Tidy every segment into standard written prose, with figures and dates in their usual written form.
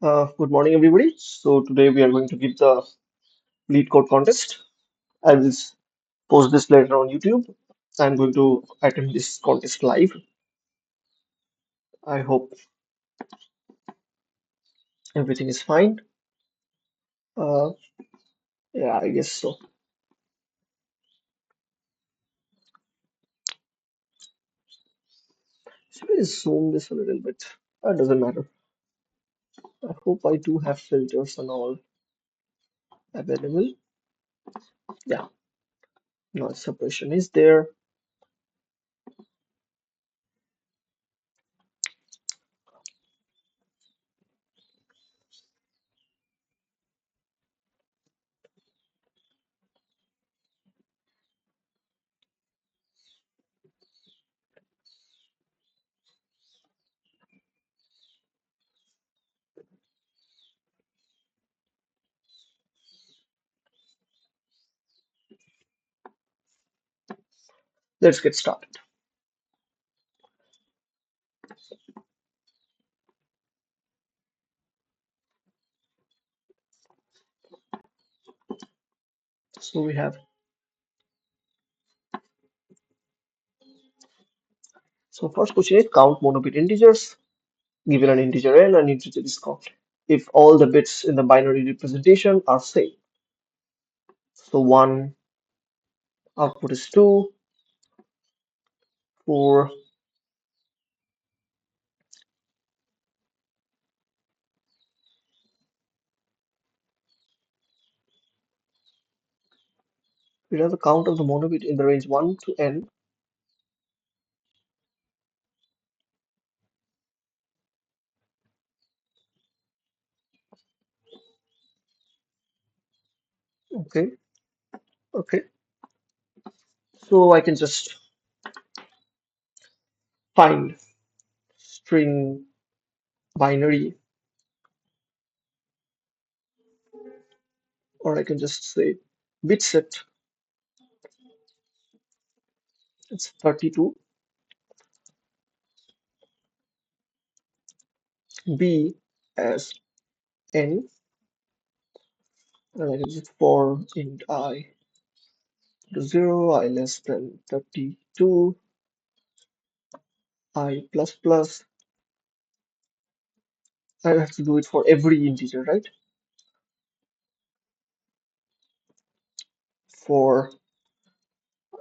Good morning, everybody. So today we are going to give the LeetCode contest. I will post this later on YouTube. I'm going to attend this contest live. I hope everything is fine. Uh, yeah, I guess so. Should I zoom this a little bit? That doesn't matter. I hope I do have filters and all available. Yeah, noise suppression is there. Let's get started. So we have, so first question is count monobit integers. Given an integer n, an integer is count if all the bits in the binary representation are same. So 1 output is 2, 4, we have the count of the monobit in the range 1 to n. Okay, okay. So I can just find string binary, or I can just say bit set. It's 32. B as n, and I can just for int I to 0, I less than 32, I plus plus. I have to do it for every integer, right? For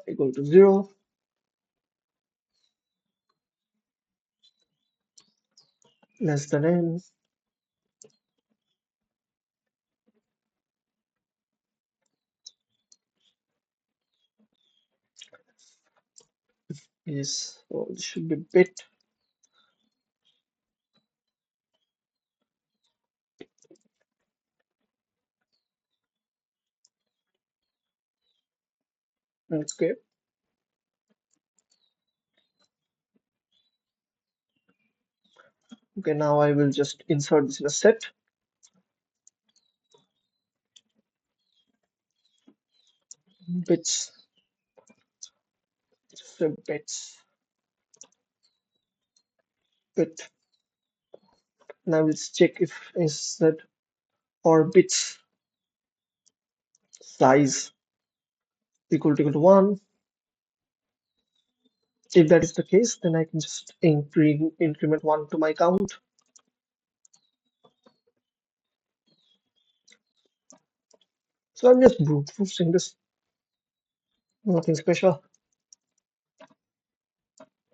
equal to 0, less than n, is, oh, it should be bit. Okay. Okay, now I will just insert this in a set. Bits, so bits, bit. Now let's check if is set or bits size equal to 1. If that is the case, then I can just increment 1 to my count. So I'm just brute forcing this, nothing special.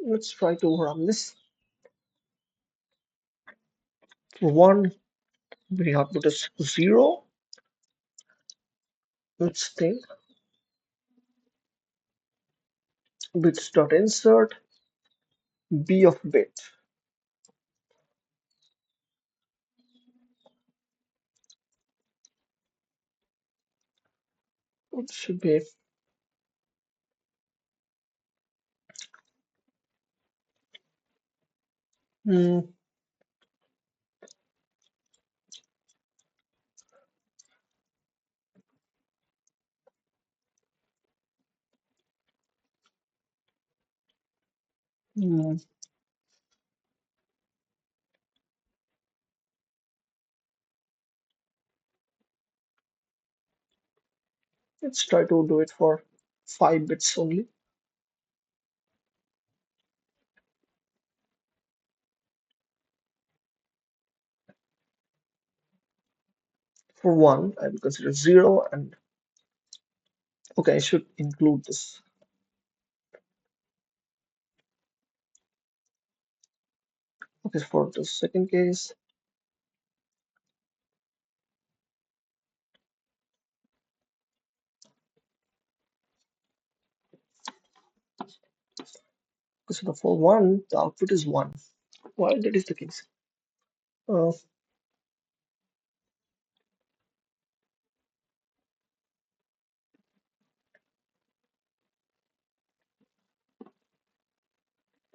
Let's try to run this. For 1, we output is 0. Let's think bits.insert b of bit. It should be hmm, hmm, Let's try to do it for 5 bits only. For 1, I will consider 0, and okay, I should include this. Okay, for the second case, so for 1, the output is 1. Why that is the case? Uh,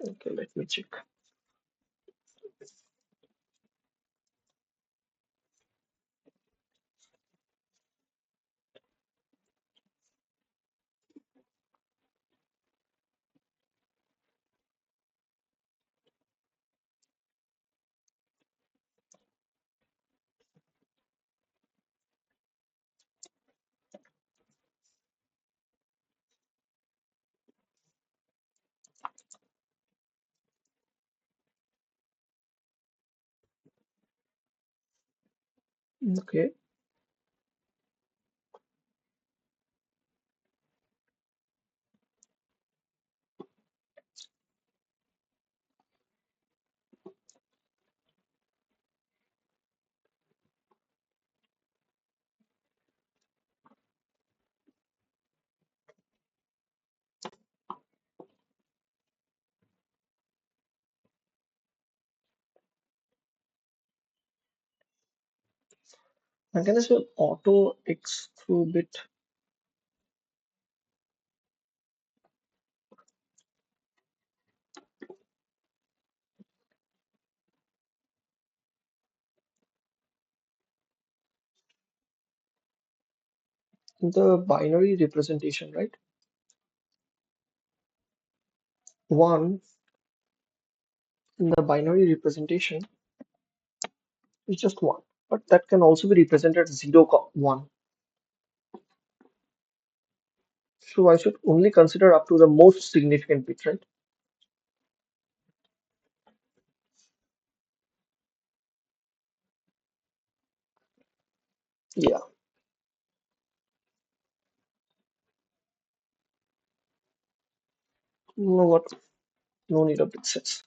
okay, let me check. Okay, and can I say auto X through bit? The binary representation, right? 1 in the binary representation is just 1, but that can also be represented 0, 1. So I should only consider up to the most significant bit, right? Yeah. You know what? No need of bit sets.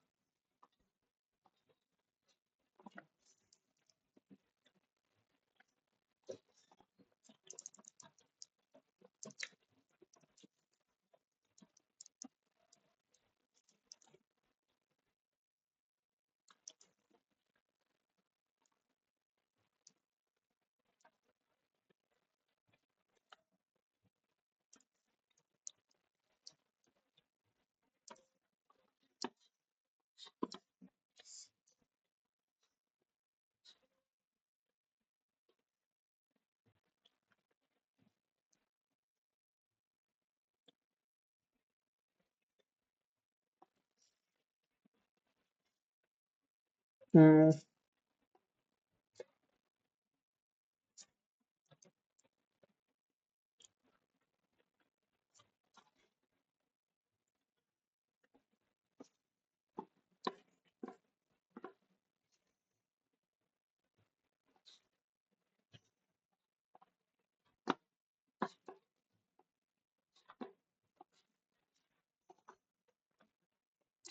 Hmm,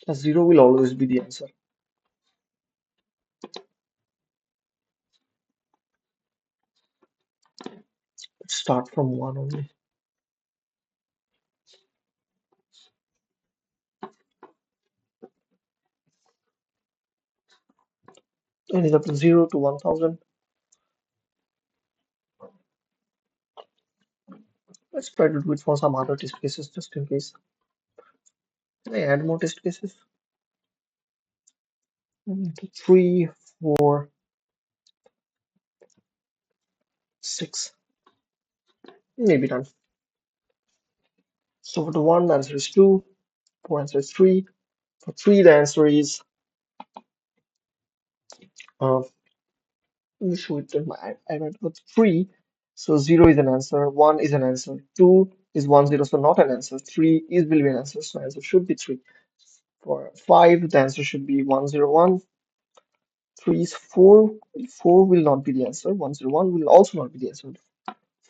a 0 will always be the answer. Let's start from 1 only. And it's up to 0 to 1000. Let's try to do it for some other test cases just in case. Can I add more test cases? 3, 4, 6. Maybe done. So for the 1, the answer is 2. For answer is 3. For 3, the answer is let me show it in my I went with 3. So 0 is an answer, 1 is an answer, 2 is 1 0, so not an answer, 3 is will be an answer, so answer should be 3. For 5, the answer should be 101. 3 is 4, 4 will not be the answer, 101 will also not be the answer.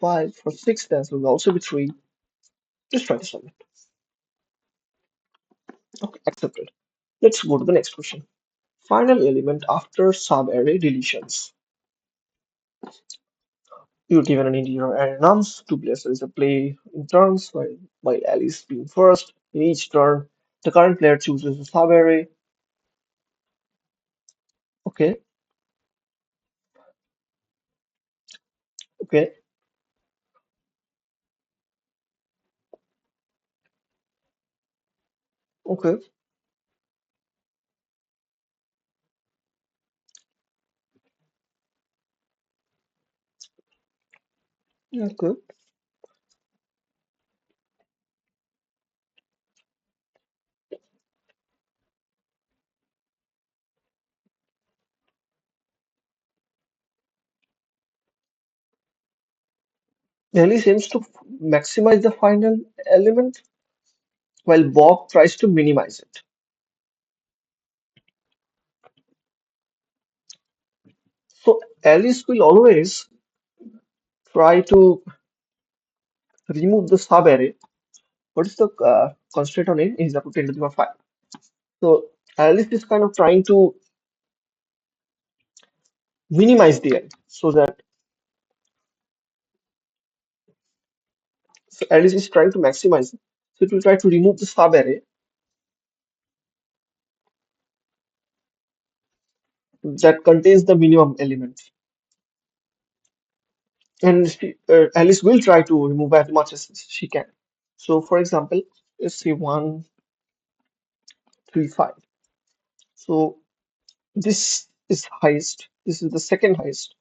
5 for 6, the answer will also be 3. Just try to solve it. Okay, accepted. Let's go to the next question. Final element after subarray deletions. You're given an integer array nums. Two players is a play in turns, while Alice being first. In each turn, the current player chooses a subarray. Okay, okay, okay, okay. Alice aims to maximize the final element, while Bob tries to minimize it. So Alice will always try to remove the subarray. What is the constraint on it? Is up to 10 to the power 5. So Alice is kind of trying to minimize the n so that so Alice is trying to maximize it. So it will try to remove the subarray that contains the minimum element. And Alice will try to remove as much as she can. So for example, let's say 1, 3, 5. So this is highest. This is the second highest.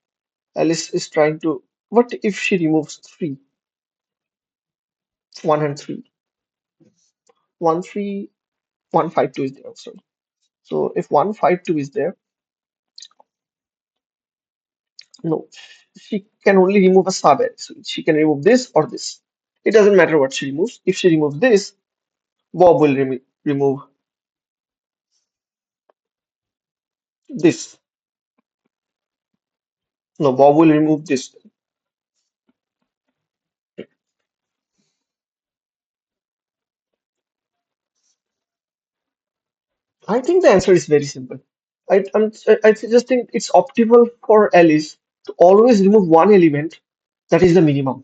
Alice is trying to, what if she removes 3, 1 and 3? 1, 3, 1, 5, 2 is there also. So if 1, 5, 2 is there, no, she can only remove a subarray. So she can remove this or this. It doesn't matter what she removes. If she removes this, Bob will remove this. No, Bob will remove this. I think the answer is very simple. I just think it's optimal for Alice to always remove one element that is the minimum.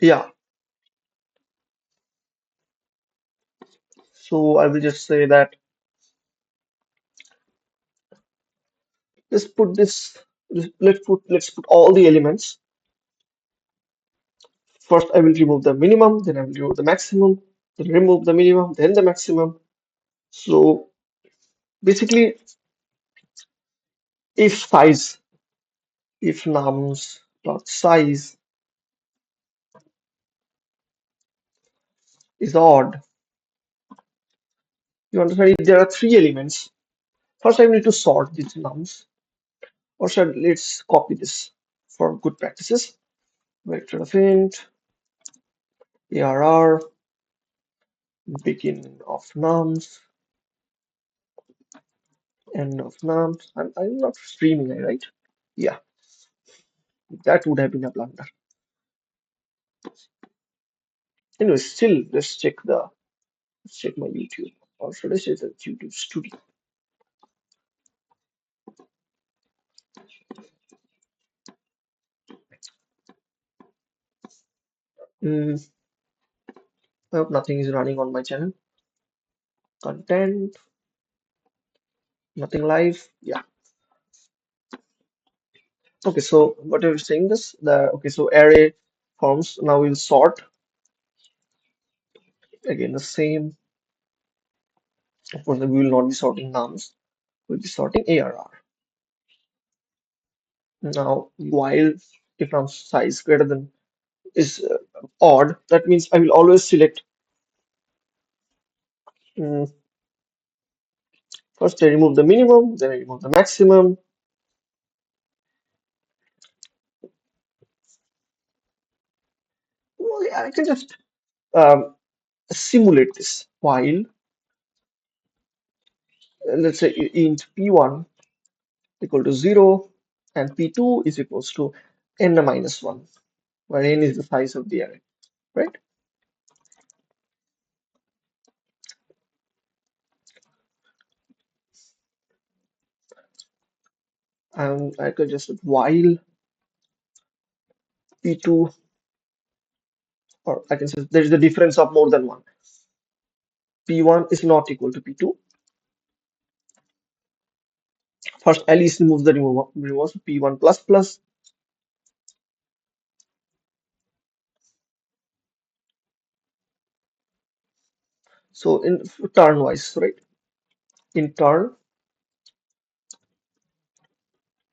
Yeah. So I will just say that let's put this. Let's put all the elements. First, I will remove the minimum. Then I will remove the maximum. Then remove the minimum. Then the maximum. So basically, if size, if nums dot size is odd, you understand if there are three elements. First, I need to sort these nums. Or should let's copy this for good practices. Vector of int, arr, begin of nums, end of nums. I'm not streaming, right? Yeah, that would have been a blunder. Anyway, still let's check my YouTube. Or should I say the YouTube studio? Mm, I hope nothing is running on my channel. Content, nothing live. Yeah. Okay, so what are you saying this? Okay, so array forms. Now we'll sort again the same. Of course, we will not be sorting nums. We'll be sorting ARR. Now, while if num size greater than is odd, that means I will always select mm, first I remove the minimum, then I remove the maximum. Well, yeah, I can just um, simulate this while let's say int p1 equal to 0 and p2 is equals to n minus 1, where n is the size of the array, right? And I could just while p2, or I can say there is a difference of more than one. P1 is not equal to P2. First, Alice removes the removes P1 plus plus. So in turn wise, right? In turn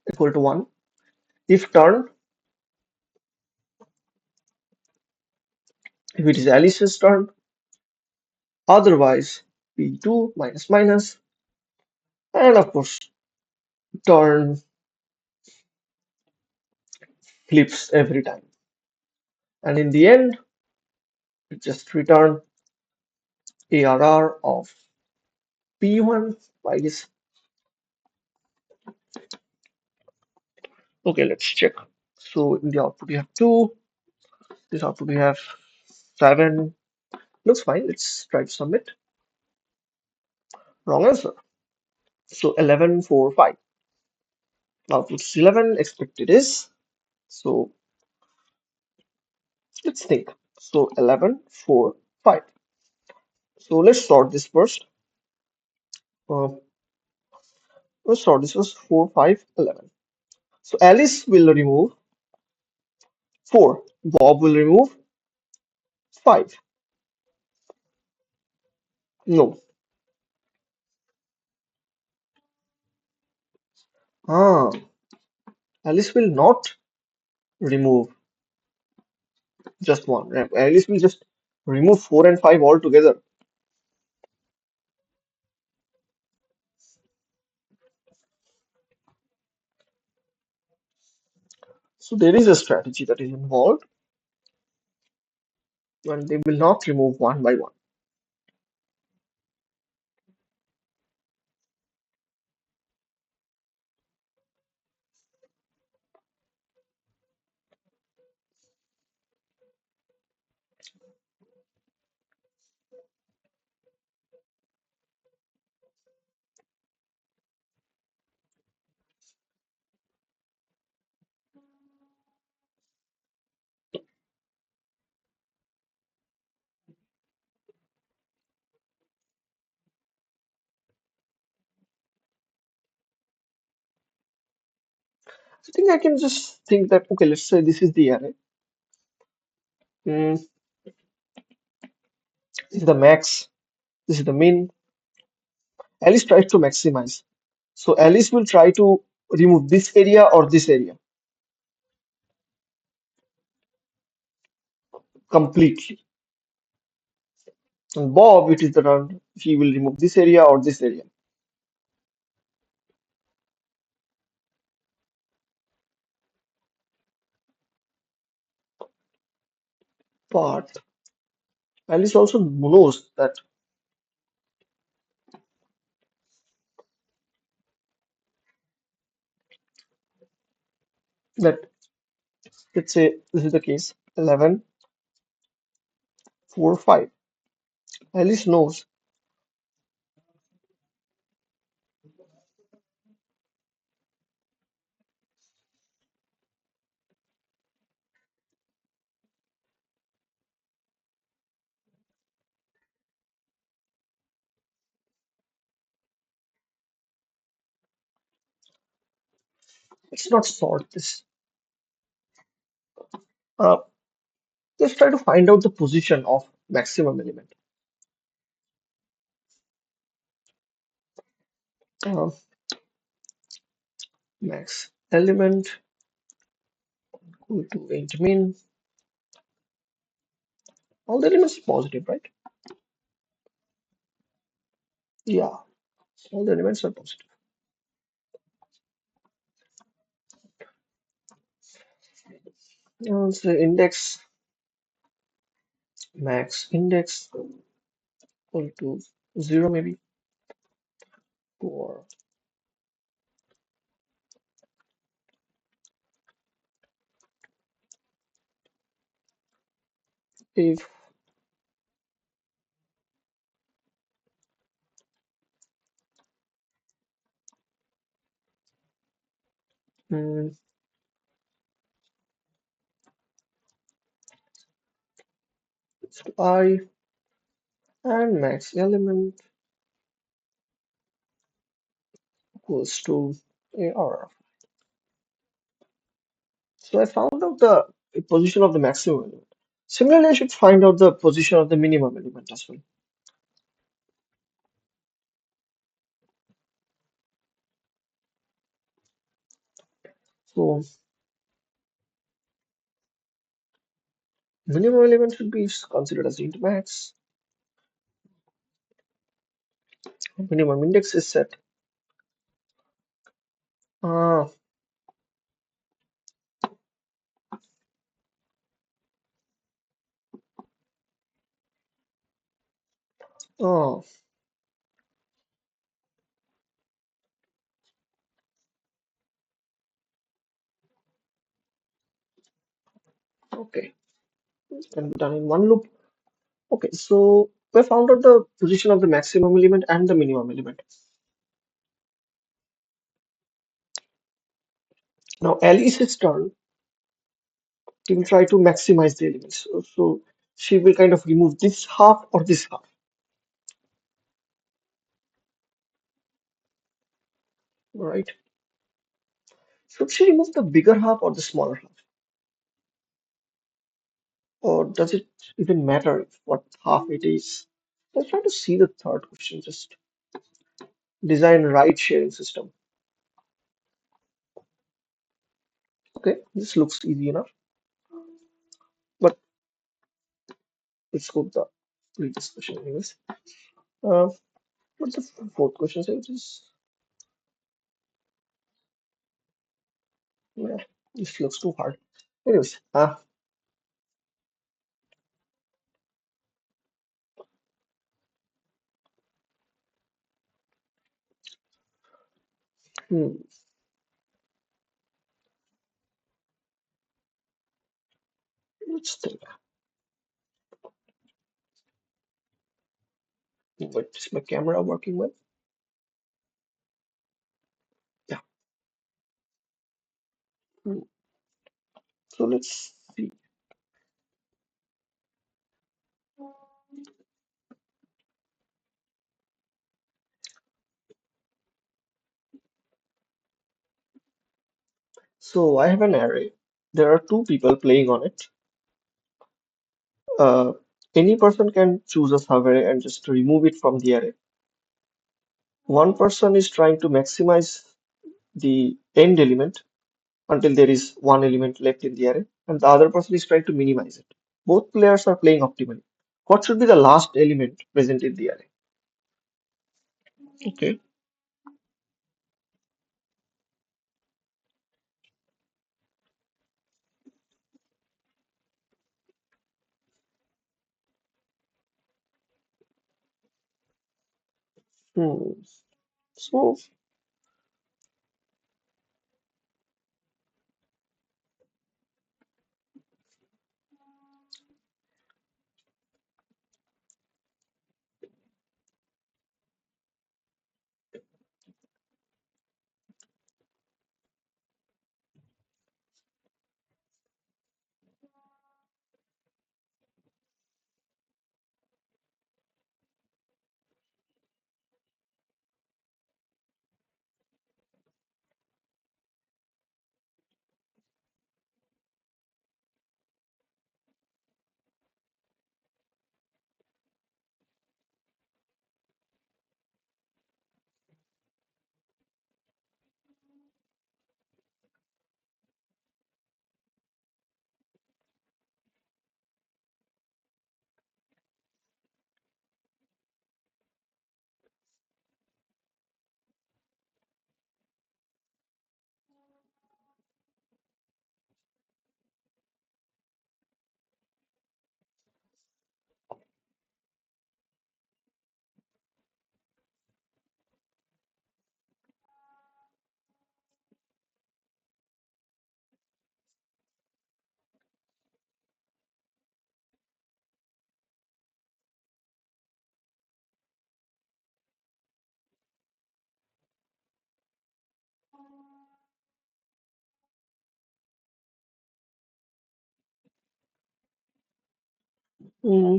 equal to 1. If turn, if it is Alice's turn, otherwise P2 minus minus, and of course turn flips every time. And in the end, it just return ARR of P1, I guess. Okay, let's check. So in the output we have 2, this output we have 7. Looks fine. Let's try to submit. Wrong answer. So 11, 4, 5. Output is 11, expected is. So let's think. So 11, 4, 5. So let's sort this first. Uh, let's sort this first 4, 5, 11. So Alice will remove 4. Bob will remove 5. No. Ah, Alice will not remove just one. Alice will just remove 4 and 5 altogether. So there is a strategy that is involved, and they will not remove one by one. I think I can just think that, okay, let's say this is the array. This is the max, this is the min. Alice tries to maximize. So Alice will try to remove this area or this area completely. And Bob, it is the turn, he will remove this area or this area. But Alice also knows that let's say this is the case 11, 4, 5. Alice knows let's not sort this. Uh, let's try to find out the position of maximum element. Uh, Max element equal to int min. All the elements are positive, right? Yeah, all the elements are positive. Now the index max index equal to 0 maybe, or if mm, it's to I and max element equals to AR. So I found out the position of the maximum element. Similarly, I should find out the position of the minimum element as well. So minimum element should be considered as int max. Minimum index is set. Ah, oh, okay. It can be done in one loop. Okay, so we found out the position of the maximum element and the minimum element. Now Alice's turn, she will try to maximize the elements. So she will kind of remove this half or this half, right? Should she remove the bigger half or the smaller half? Or does it even matter what half it is? Let's try to see the third question. Just design ride sharing system. Okay, this looks easy enough, but let's go to the previous question anyways. Uh, what's the fourth question say? Yeah, this looks too hard. Anyways, hmm, let's think. What is my camera working with? Yeah. Hmm. So let's see. So I have an array. There are two people playing on it. Uh, any person can choose a subarray and just remove it from the array. One person is trying to maximize the end element until there is one element left in the array, and the other person is trying to minimize it. Both players are playing optimally. What should be the last element present in the array? Okay. Hmm. So, Mm,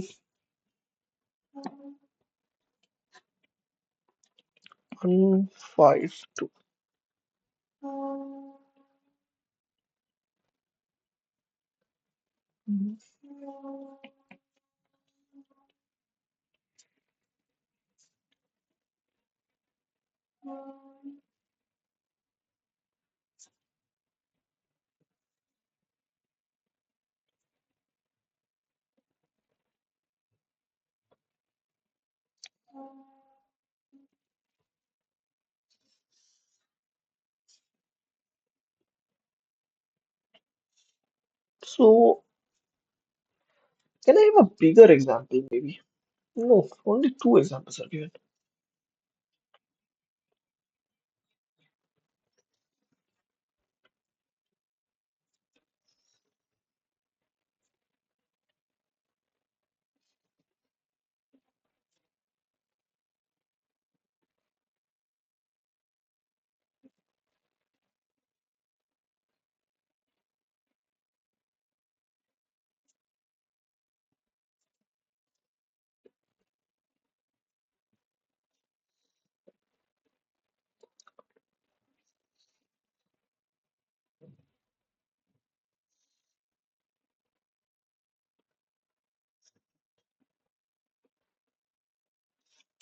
152. So can I have a bigger example maybe? No, only two examples are given.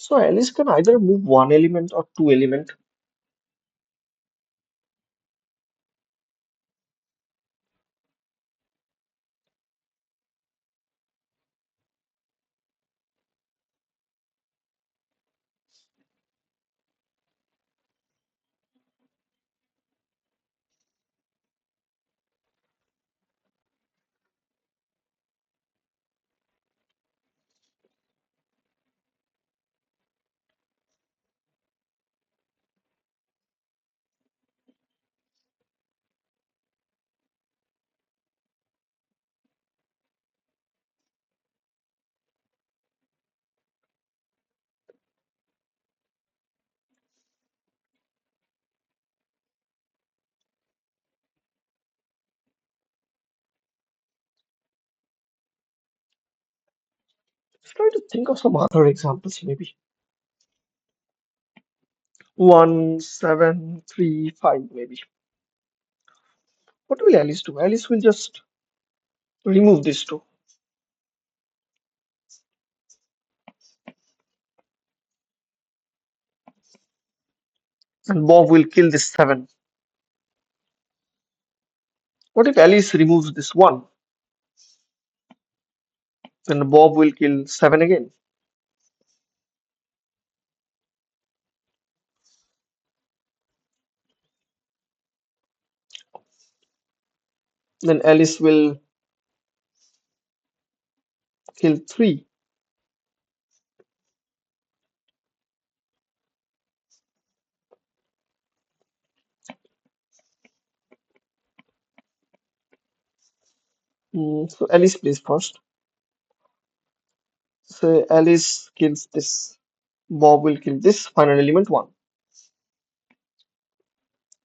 So Alice can either move one element or two element. Let's try to think of some other examples maybe. 1, 7, 3, 5 maybe. What will Alice do? Alice will just remove these two. And Bob will kill this 7. What if Alice removes this 1? Then Bob will kill 7 again. Then Alice will kill 3. So Alice plays first. So Alice kills this. Bob will kill this final element 1.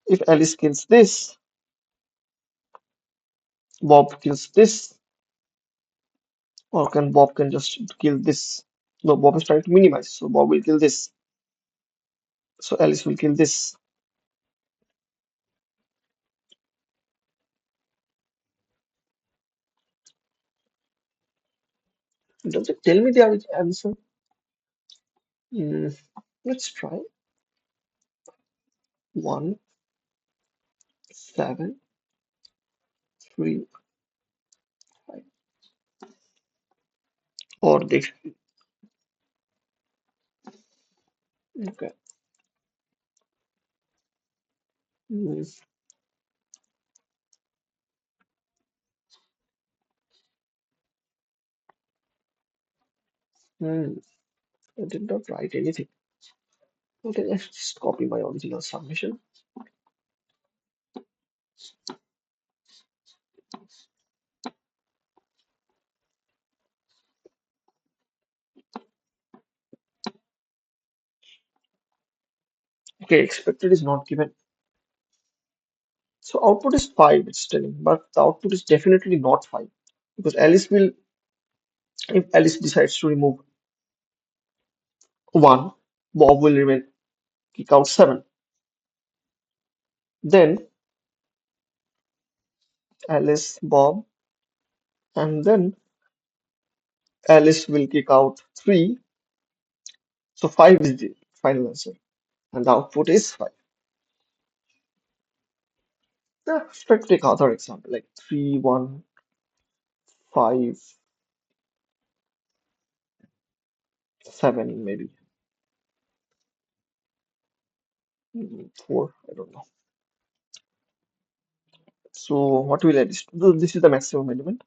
If Alice kills this, Bob kills this, or can Bob can just kill this. No, Bob is trying to minimize, so Bob will kill this. So Alice will kill this. Does it tell me the answer? Mm, let's try. 1, 7, 3, 5. Or this. Okay. Mm, hmm, I did not write anything. Okay, let's just copy my original submission. Okay, expected is not given. So output is 5, it's telling, but the output is definitely not 5 because Alice will If Alice decides to remove 1, Bob will remain kick out 7. Then Alice, Bob, and then Alice will kick out 3. So 5 is the final answer. And the output is 5. Yeah, let's take other example like 3, 1, 5, 7 maybe. 4, I don't know. So what will I this is the maximum element.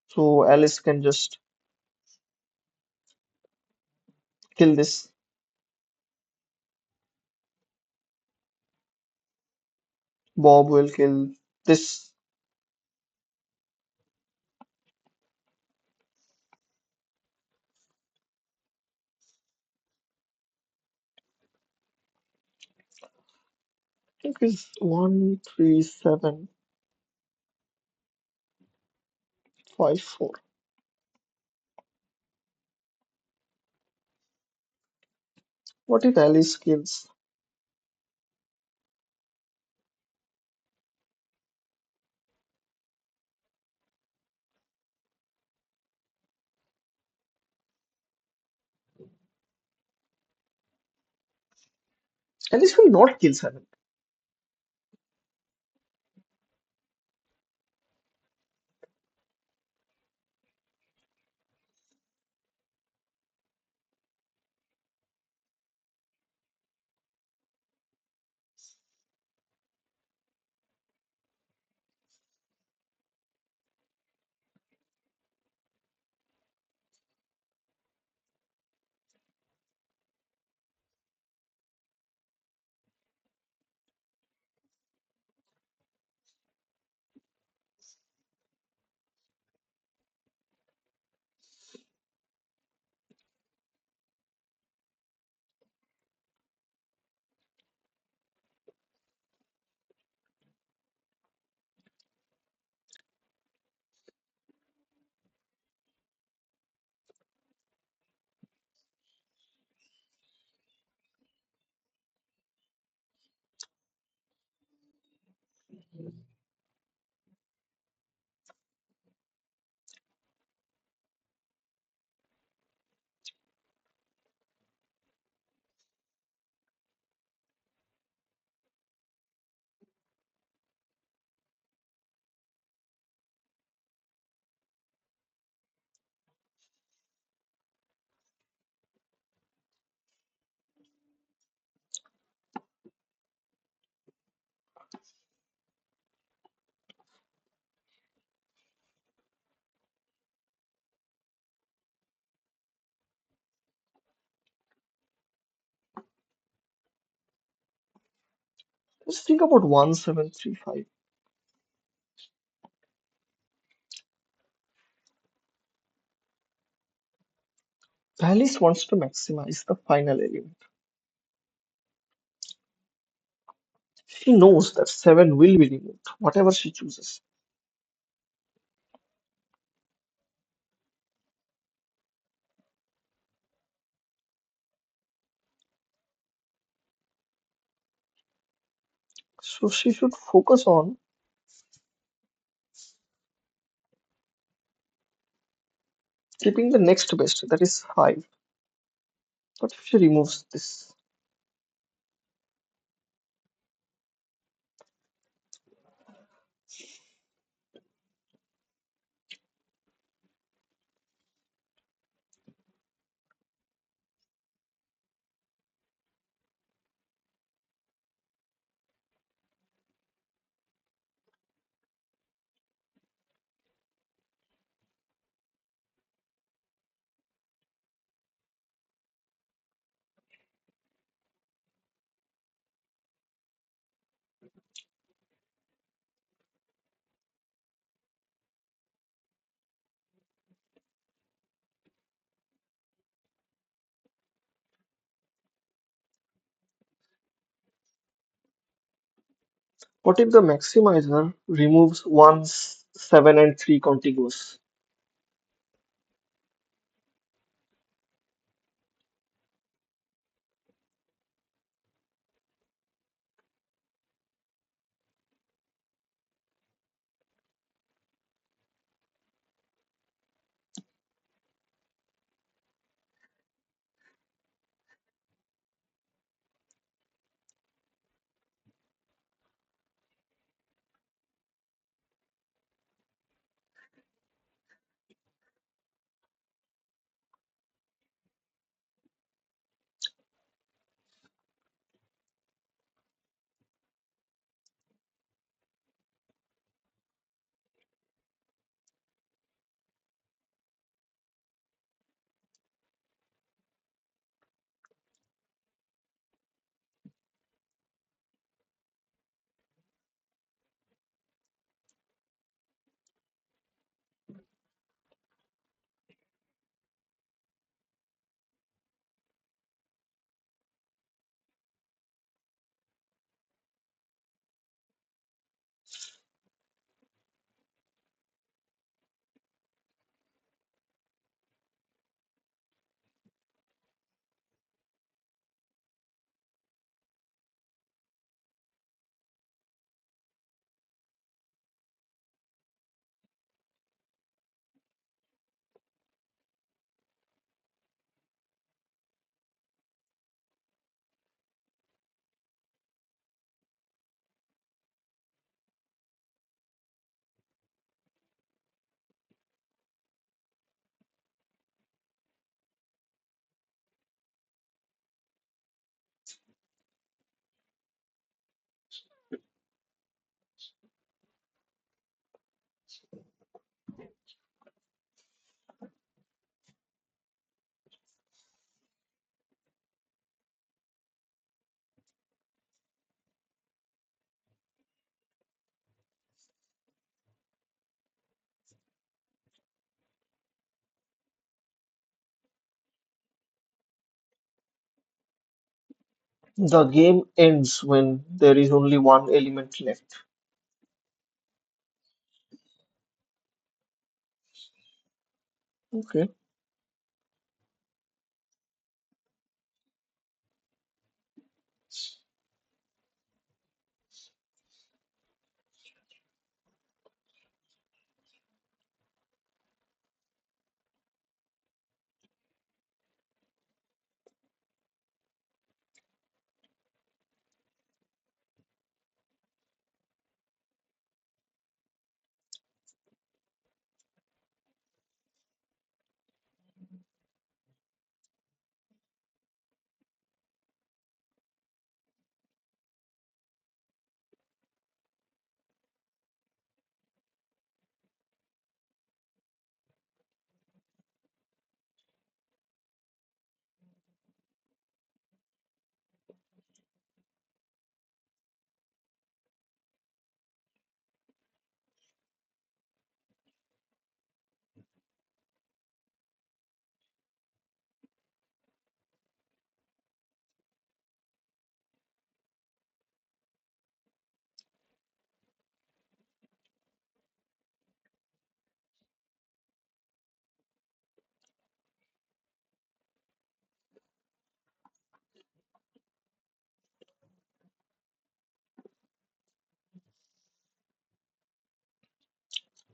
So Alice can just kill this. Bob will kill this. I think it's 1, 3, 7, 5, 4. What if Alice kills? Alice will not kill 7. Just think about 1, 7, 3, 5. Alice wants to maximize the final element. She knows that 7 will be removed, whatever she chooses. So she should focus on keeping the next best, that is 5. What if she removes this? What if the maximizer removes 1, 7 and 3 contiguous. The game ends when there is only one element left. Okay.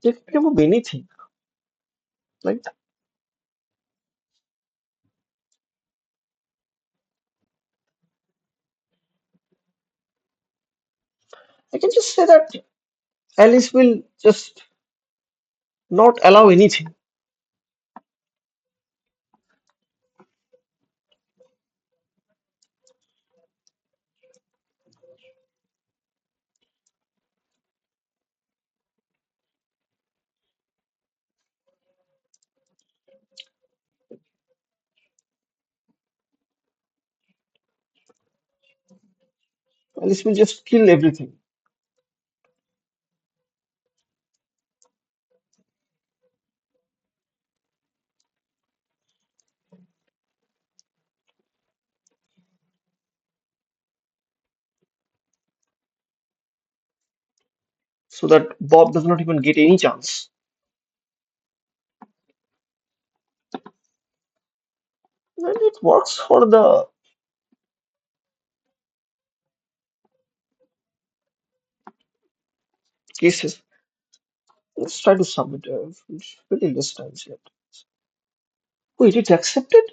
They can remove anything, right? I can just say that Alice will just not allow anything. Alice will just kill everything. so that Bob does not even get any chance. And it works for the cases. Let's try to submit it's really less times yet. Wait, it's accepted?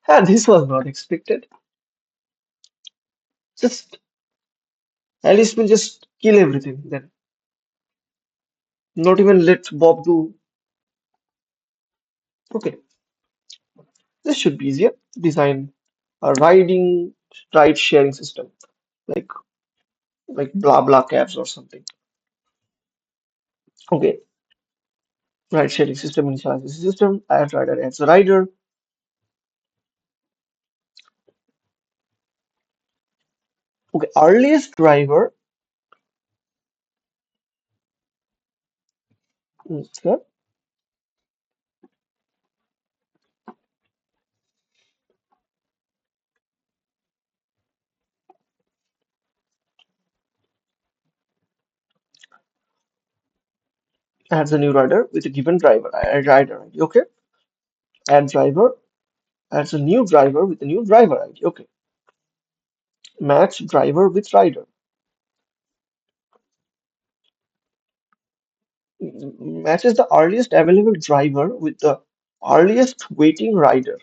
Ah, this was not expected. Just Alice will just kill everything then. Not even let Bob do. Okay, this should be easier. Design a ride sharing system like blah blah cabs or something. Okay, ride sharing system initializes the system. Add rider adds a rider. Okay, earliest driver. Okay, adds a new rider with a given driver. Add rider ID. Okay, add driver adds a new driver with a new driver ID. Okay, match driver with rider. Matches the earliest available driver with the earliest waiting rider.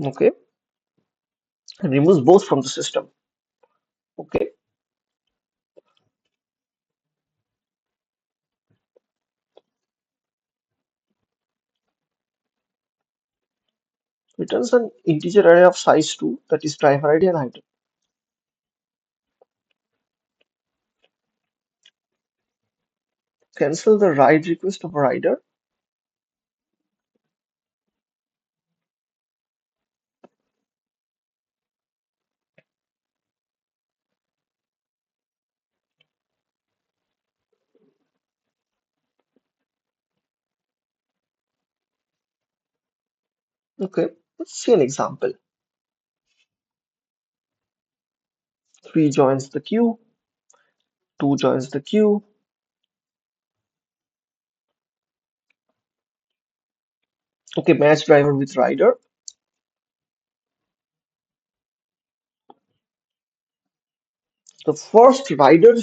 Okay, and removes both from the system. Okay, returns an integer array of size 2 that is driver ID and item. Cancel the ride request of a rider. Okay, let's see an example. 3 joins the queue, 2 joins the queue. Okay, match driver with rider. The first rider,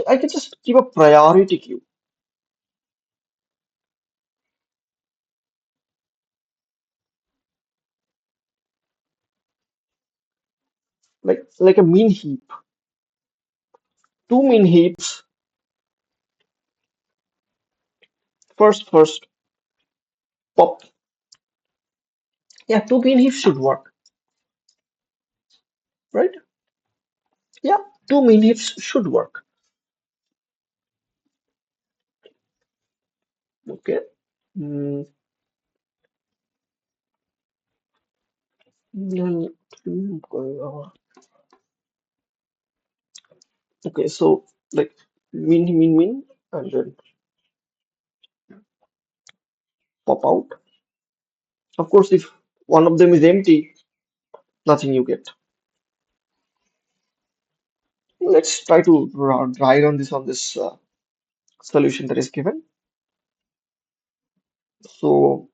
I can just give a priority queue, like a min heap. Two min heaps. First, pop. Yeah, two min heaps should work, right? Yeah, two min heaps should work. Okay. Mm, mm, okay, so like min, and then pop out. Of course, if one of them is empty, nothing you get. Let's try to try on this solution that is given. So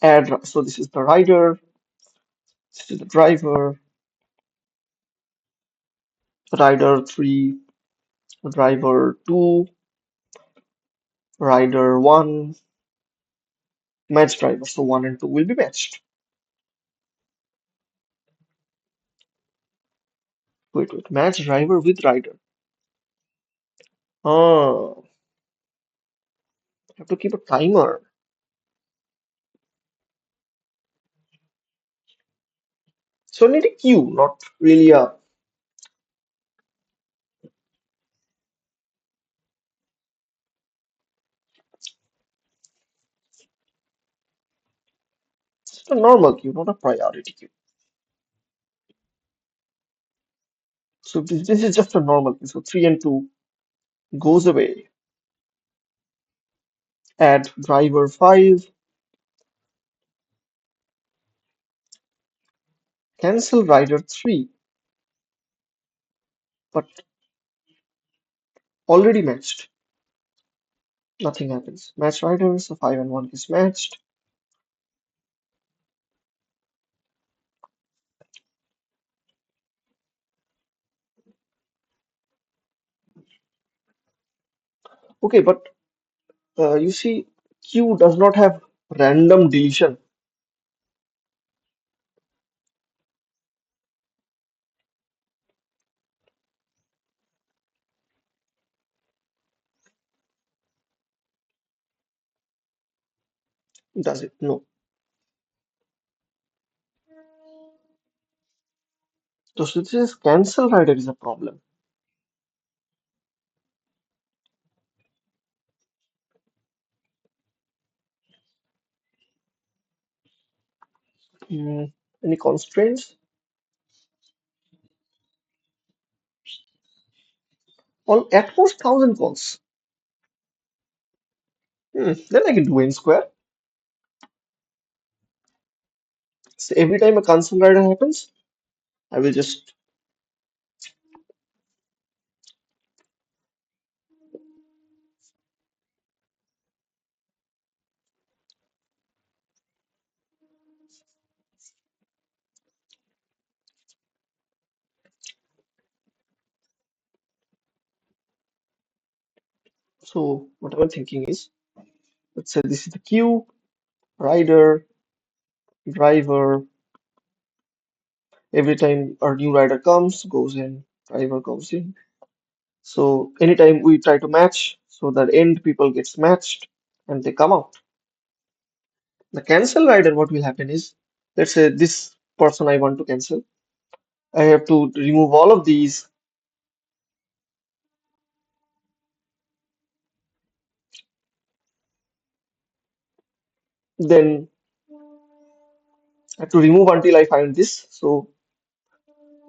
add. So this is the rider. This is the driver. Rider 3, driver 2, rider 1, match driver. So 1 and 2 will be matched. Wait. Match driver with rider. Oh, have to keep a timer. So I need a queue, not really a. It's a normal queue, not a priority queue. So this is just a normal queue. So 3 and 2 goes away. add driver 5, cancel rider 3, but already matched. Nothing happens. Match rider, so 5 and 1 is matched. Okay, but you see, Q does not have random deletion. Does it? No. So this is cancel rider is a problem. Hmm, any constraints? All at most 1,000 calls. Then I can do n square. So every time a cancel rider happens, I will just so what I'm thinking is, let's say this is the queue, rider, driver. Every time our new rider comes, goes in, driver goes in. So anytime we try to match, so that end people gets matched and they come out. The cancel rider, what will happen is, let's say this person I want to cancel. I have to remove all of these. Then I have to remove until I find this. So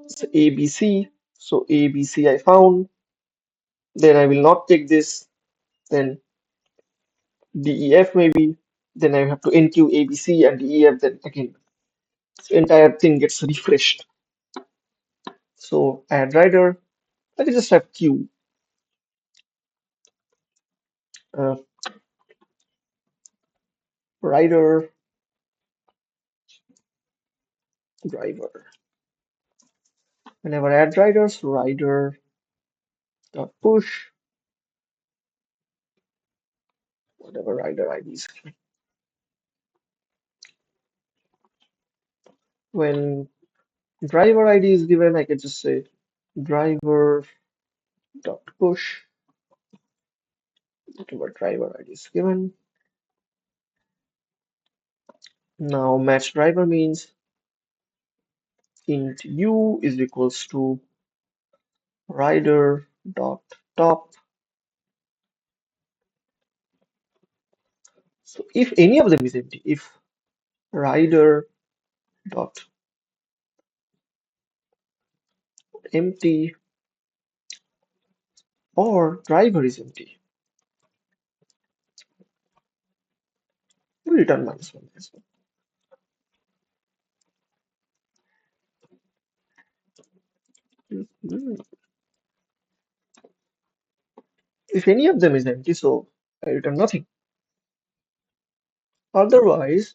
it's ABC. So ABC I found. Then I will not take this. Then DEF maybe. Then I have to NQ ABC and DEF. Then again, this entire thing gets refreshed. So add rider. I can just have Q. Uh, rider driver. Whenever I add riders, rider dot push whatever rider ID is. When driver ID is given, I can just say driver dot push whatever driver ID is given. Now match driver means int u is equals to rider dot top. So if any of them is empty, if rider dot empty or driver is empty, we return -1 as well. If any of them is empty, so I return nothing. Otherwise,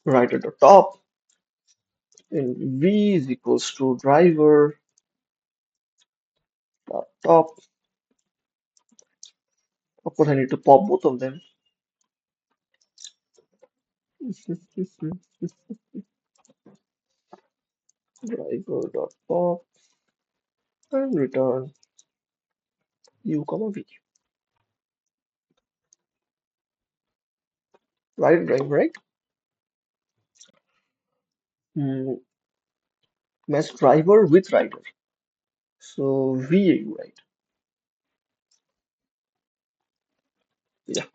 rider dot top and v is equals to driver dot top. Of course, I need to pop both of them. Driver dot pop and return u comma v. Right, driver, right? Match driver with rider. So VAU, right? Yeah,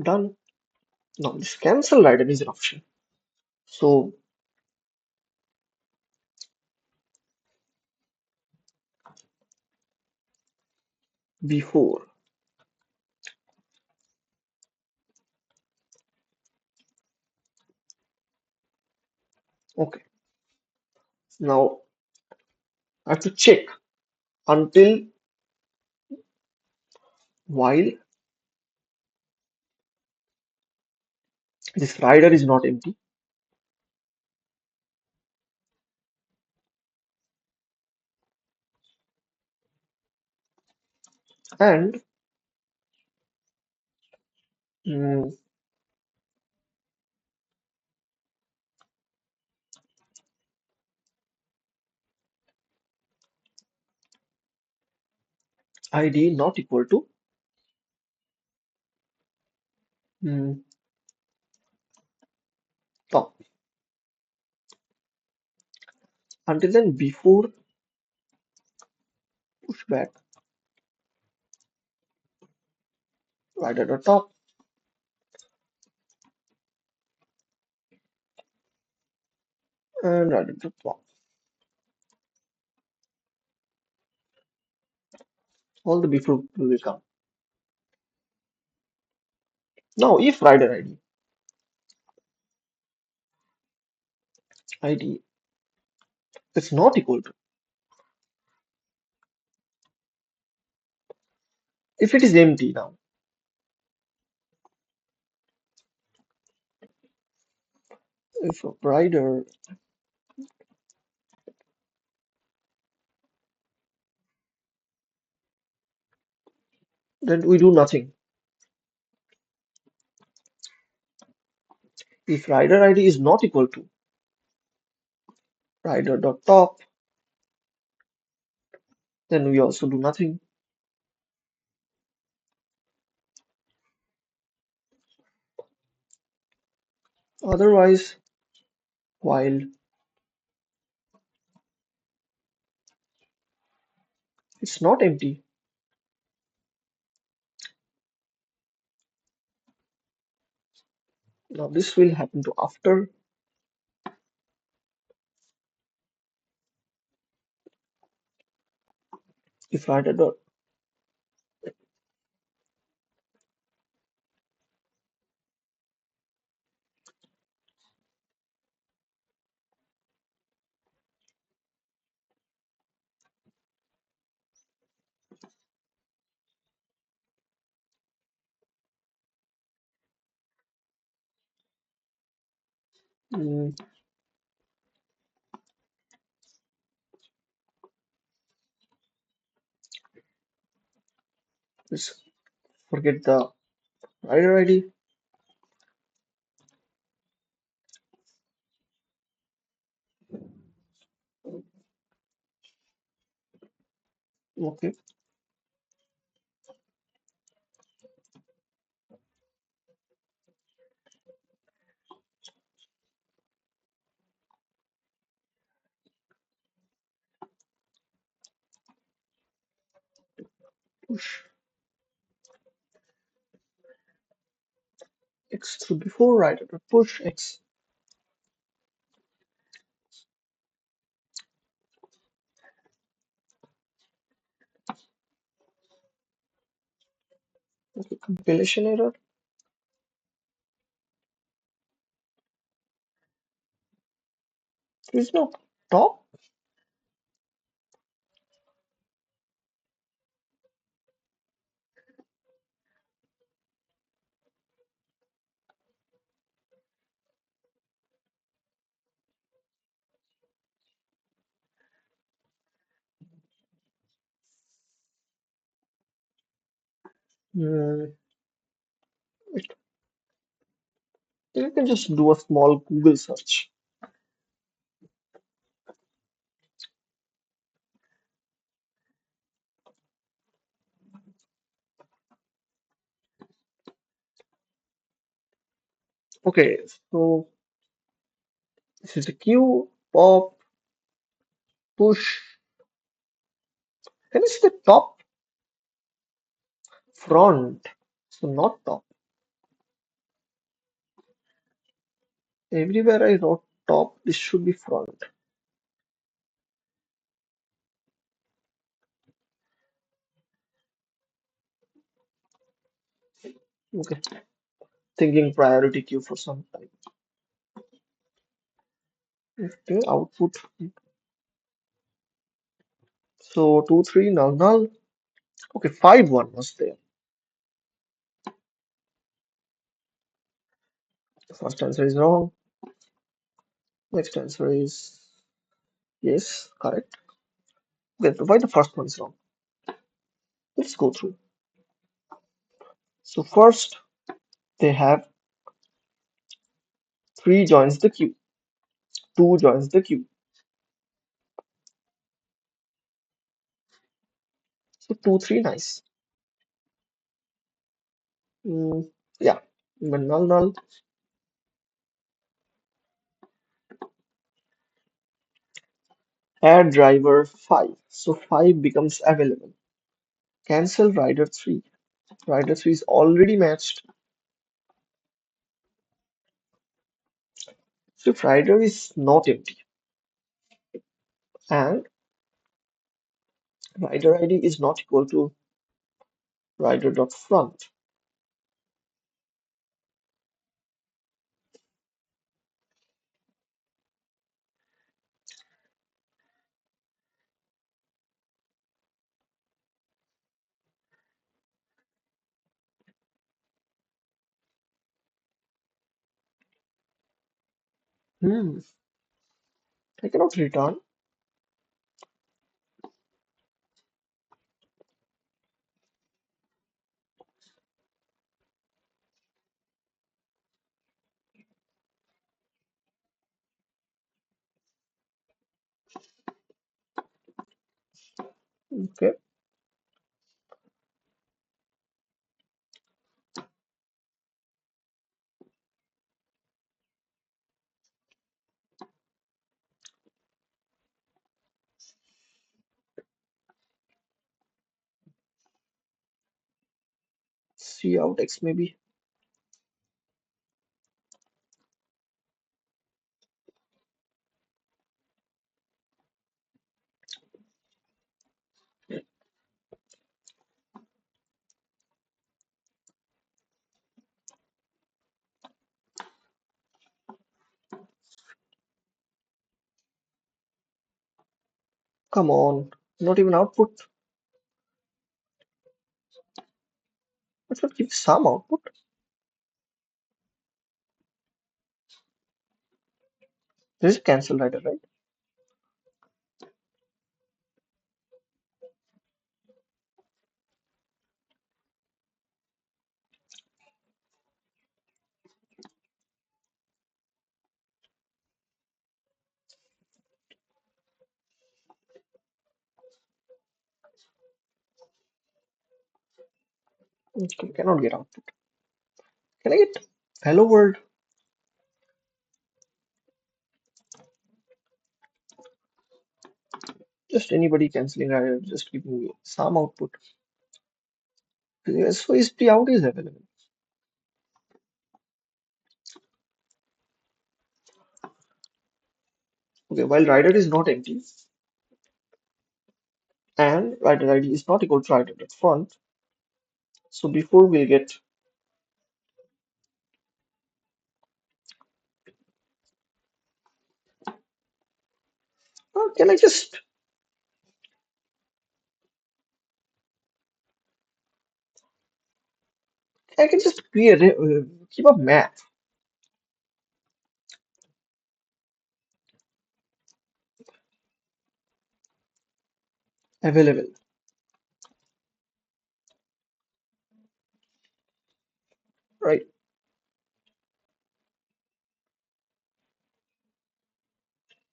done. Now this cancel rider is an option. So before. Okay, now I have to check until while this rider is not empty and mm, ID not equal to mm, top. Until then, before pushback rider dot top and rider dot top. All the before will come. Now, if rider ID is not equal to, if it is empty now, if a rider, then we do nothing. If rider ID is not equal to rider dot top, then we also do nothing. Otherwise, while it's not empty, now this will happen to after if rider dot mm, let's forget the rider ID. Okay, push X through before rider dot push X. Okay, compilation error. There is no top. Mm, wait, you can just do a small Google search. Okay, so this is the queue, pop, push. Can I see the top front? So not top. Everywhere I wrote top, this should be front. Okay, thinking priority queue for some time. Okay, output. So 2, 3, null, null. Okay, 5, 1 was there. The first answer is wrong. Next answer is yes, correct. Okay, why the first one is wrong? Let's go through. So first, they have 3 joins the queue, 2 joins the queue. So 2, 3, nice. Mm, yeah, but null, null. Add driver 5. So 5 becomes available. Cancel rider 3. Rider 3 is already matched. So if rider is not empty and rider ID is not equal to rider.front, I cannot return. Okay, see out X maybe. Come on, not even output. I should give some output. This is cancel rider, right? Okay, cannot get output. Can I get hello world? Just anybody canceling rider, just giving me some output. Yes, so is the out is available. Okay, while rider is not empty and rider ID is not equal to rider at front. So before we'll get can I just I can just create keep a map available, right?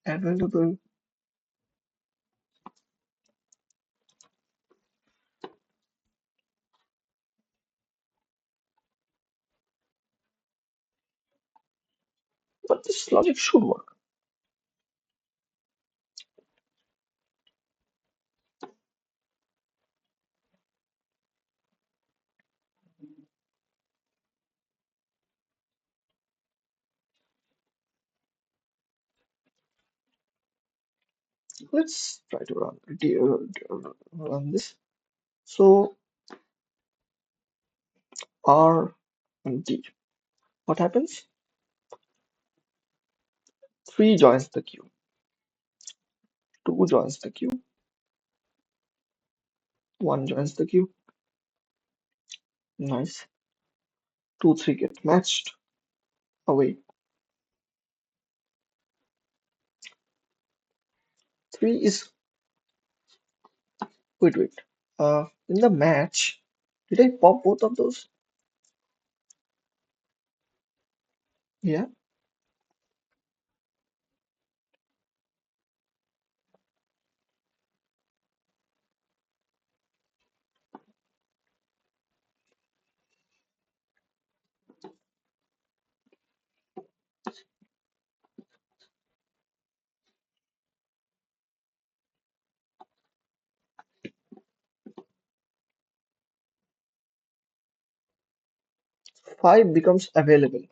Available, but this logic should work. Let's try to run this. So R and D. What happens? 3 joins the queue, 2 joins the queue, 1 joins the queue. Nice. 2, 3 get matched. Away. 3 is, wait. In the match, did I pop both of those? Yeah. 5 becomes available.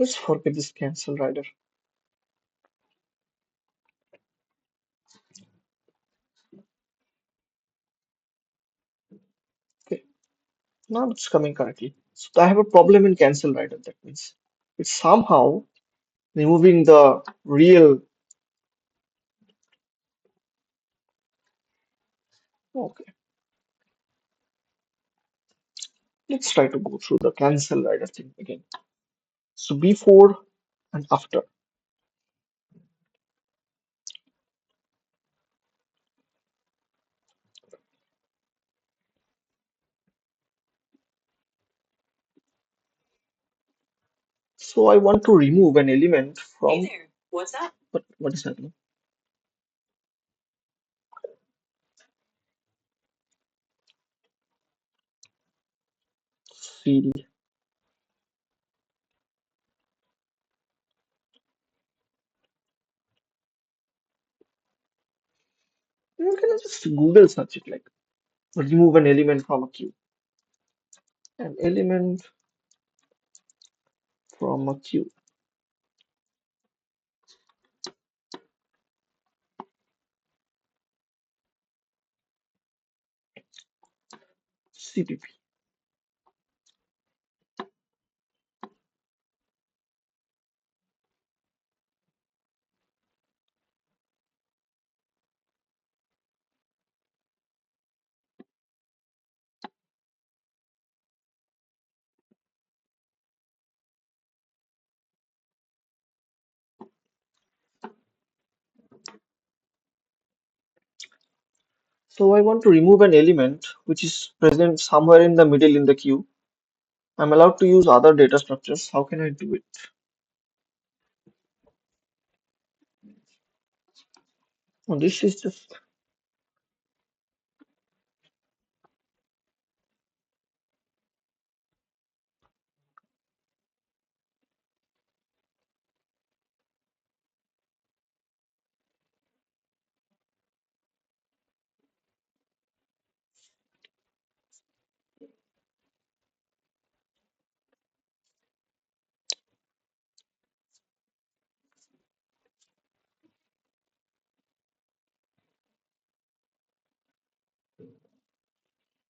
Let's forget this cancel rider. Okay, now it's coming correctly. So I have a problem in cancel rider. That means it's somehow removing the real. Okay, let's try to go through the cancel rider thing again. So before and after. So I want to remove an element from. Hey there. What's that? What is happening? CD. You can just Google search it like remove an element from a queue. An element from a queue. CPP. So I want to remove an element which is present somewhere in the middle in the queue. I'm allowed to use other data structures. How can I do it? Oh, this is just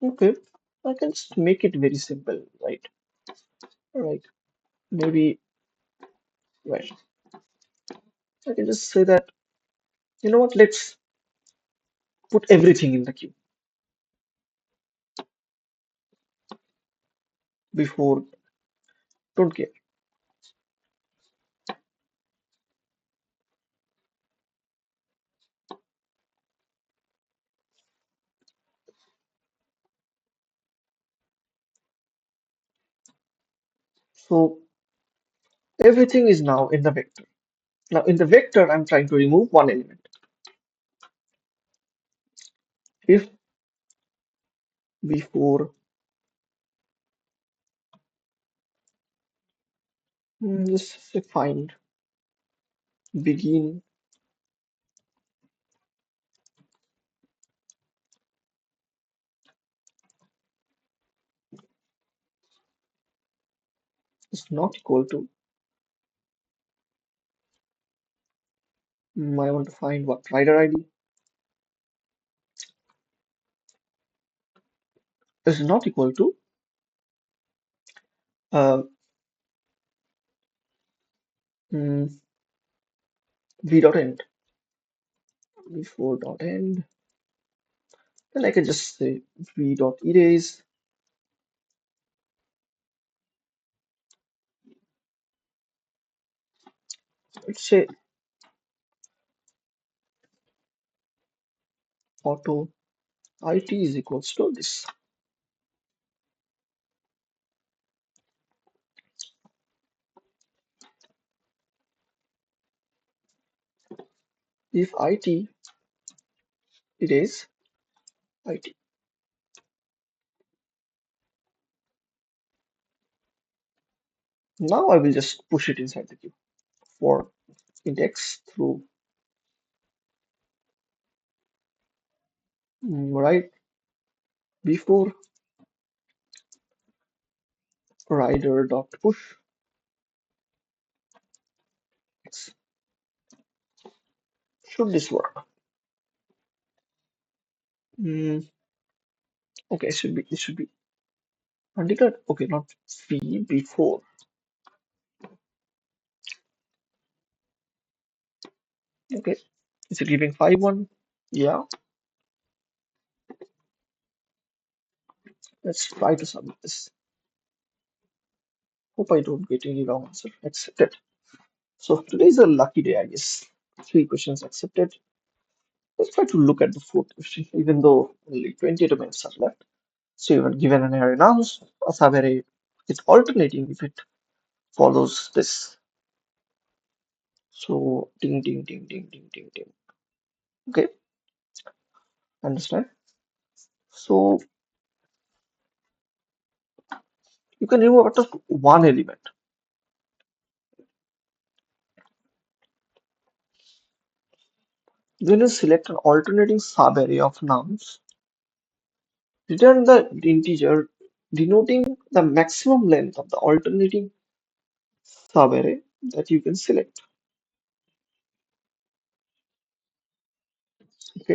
Okay, I can just make it very simple, right? Right. Maybe, right. I can just say that, you know what, let's put everything in the queue before, don't care. So everything is now in the vector. Now in the vector, I'm trying to remove one element. If before, just say find begin is not equal to, I want to find what rider ID is not equal to uh, mm, v dot end. V4 dot end. Then I can just say v dot erase. Let's say auto it is equals to this. If it erase it. Now I will just push it inside the queue for index through right before rider dot push. Should this work? Mm, okay, it should be undeclared. Okay, not v before. Okay, is it giving 5-1? Yeah, let's try to submit this. Hope I don't get any wrong answer. Accepted. So today is a lucky day, I guess. 3 questions accepted. Let's try to look at the fourth question, even though only 22 minutes are left. So you are given an array nouns, a subarray is alternating if it follows this. So ding ding ding ding ding ding ding. Okay, understand? So you can remove up to one element. When you select an alternating subarray of nouns, return the integer denoting the maximum length of the alternating subarray that you can select. Okay,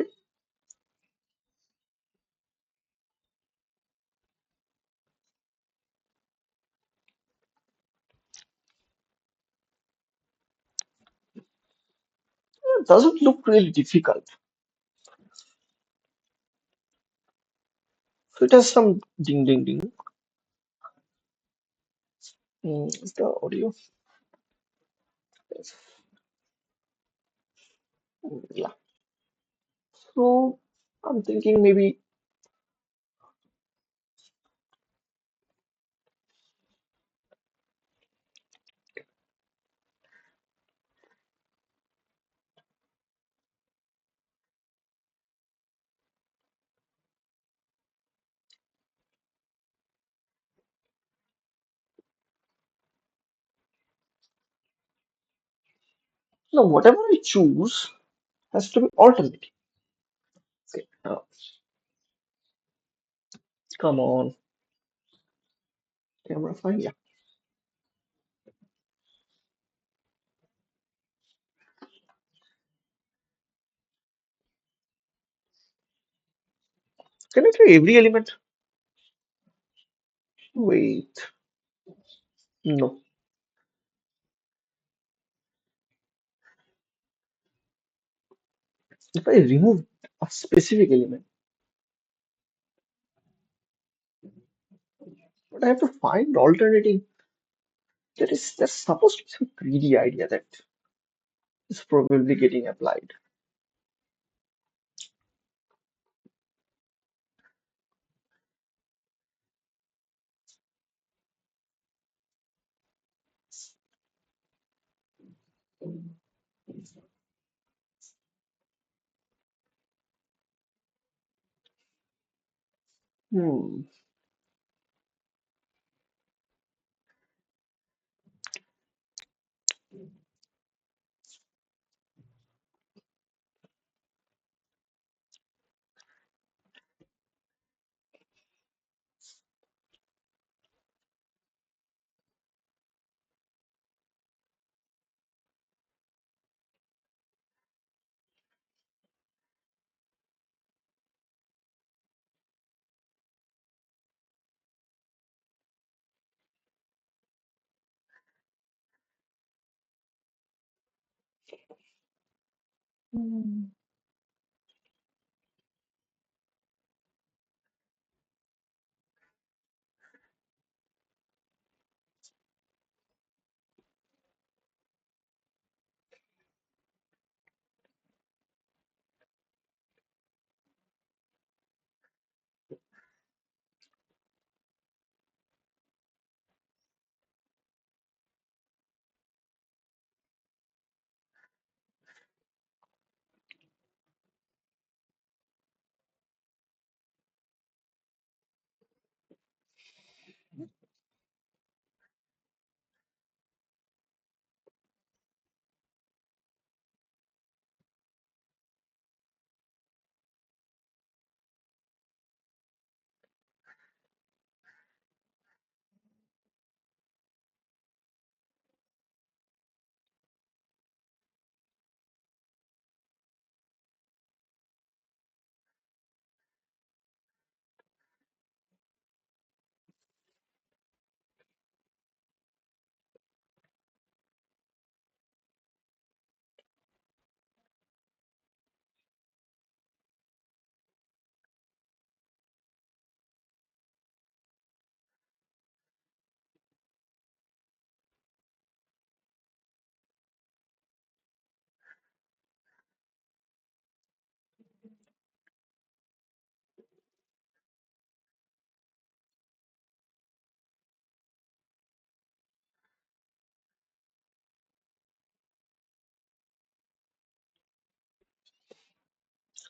it doesn't look really difficult. So it has some ding ding ding. Is the audio? Yes. Yeah. So I'm thinking maybe no, whatever I choose has to be alternating. Okay. Come on, camera fine. Yeah. Can I try every element? Wait, no. If I remove a specific element, but I have to find alternative, that's supposed to be some greedy idea that is probably getting applied. Hmm.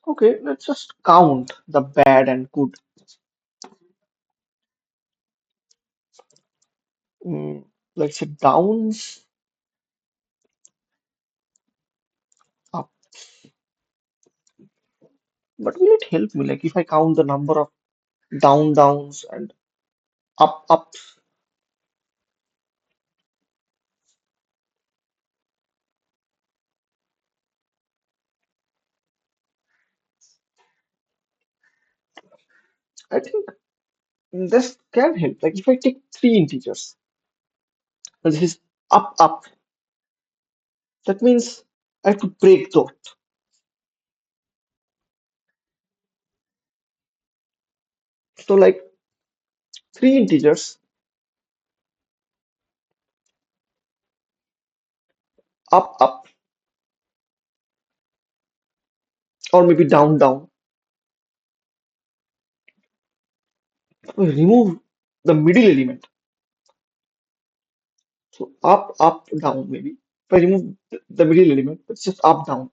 Okay, let's just count the bad and good. Mm, let's say downs, up. But will it help me? Like if I count the number of downs and ups, I think this can help. Like if I take three integers, and this is up, that means I have to break those. So like three integers, up, or maybe down. We remove the middle element. So up, down maybe. If I remove the middle element, it's just down.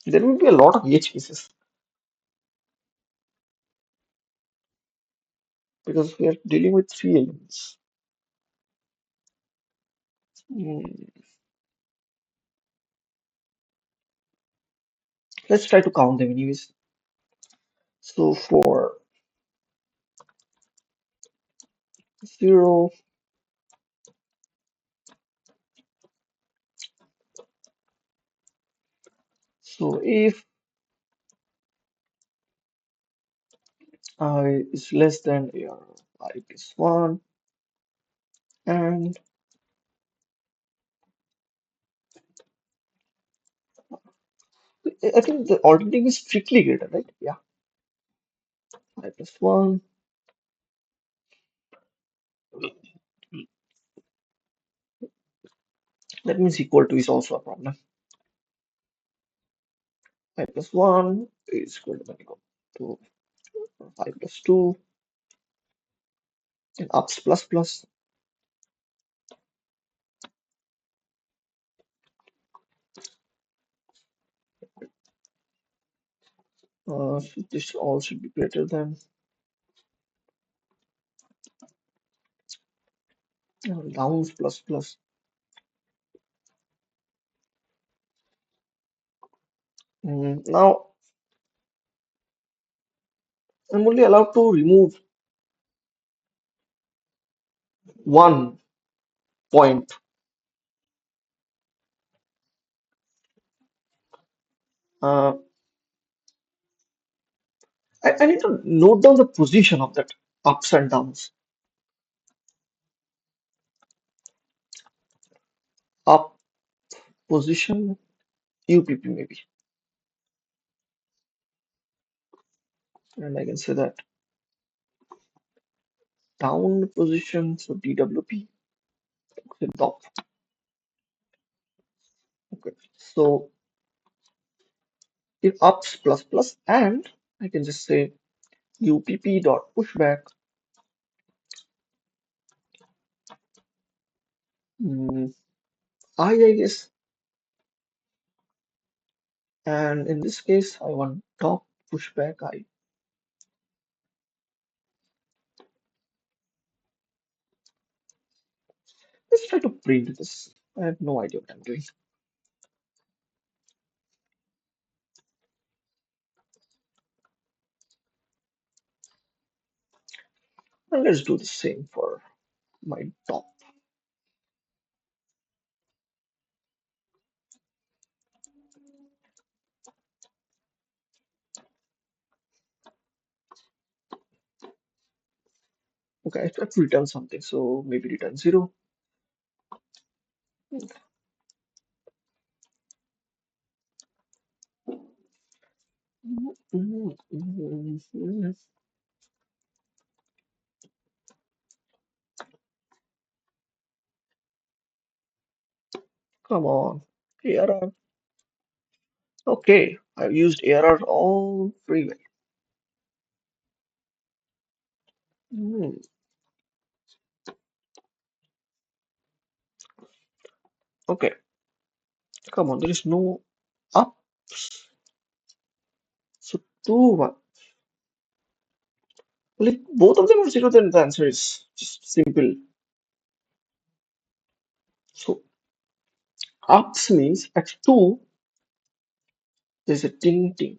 There will be a lot of edge cases because we are dealing with three elements. Hmm. Let's try to count them anyways. So for 0. So if I is less than AR I plus 1, and I think the alternative is strictly greater, right? Yeah, I plus 1. That means equal to is also a problem. I plus 1 is equal to 5 plus 2, and ups plus plus. So this all should be greater than downs plus plus. Now I'm only allowed to remove one point. Uh, I need to note down the position of that ups and downs. Up position UPP maybe, and I can say that down position, so DWP, okay, top. Okay, so if ups plus plus, and I can just say UPP dot pushback. mm, I guess, and in this case I want top pushback I. Let's try to print this. I have no idea what I'm doing. And let's do the same for my top. Okay, I have to return something, so maybe return 0. Come on, ARR. Okay, I've used ARR all very well. Okay, come on, there is no up. So 2, 1. Well, if both of them are 0, then the answer is just simple. So ups means at 2, there's a ting ting.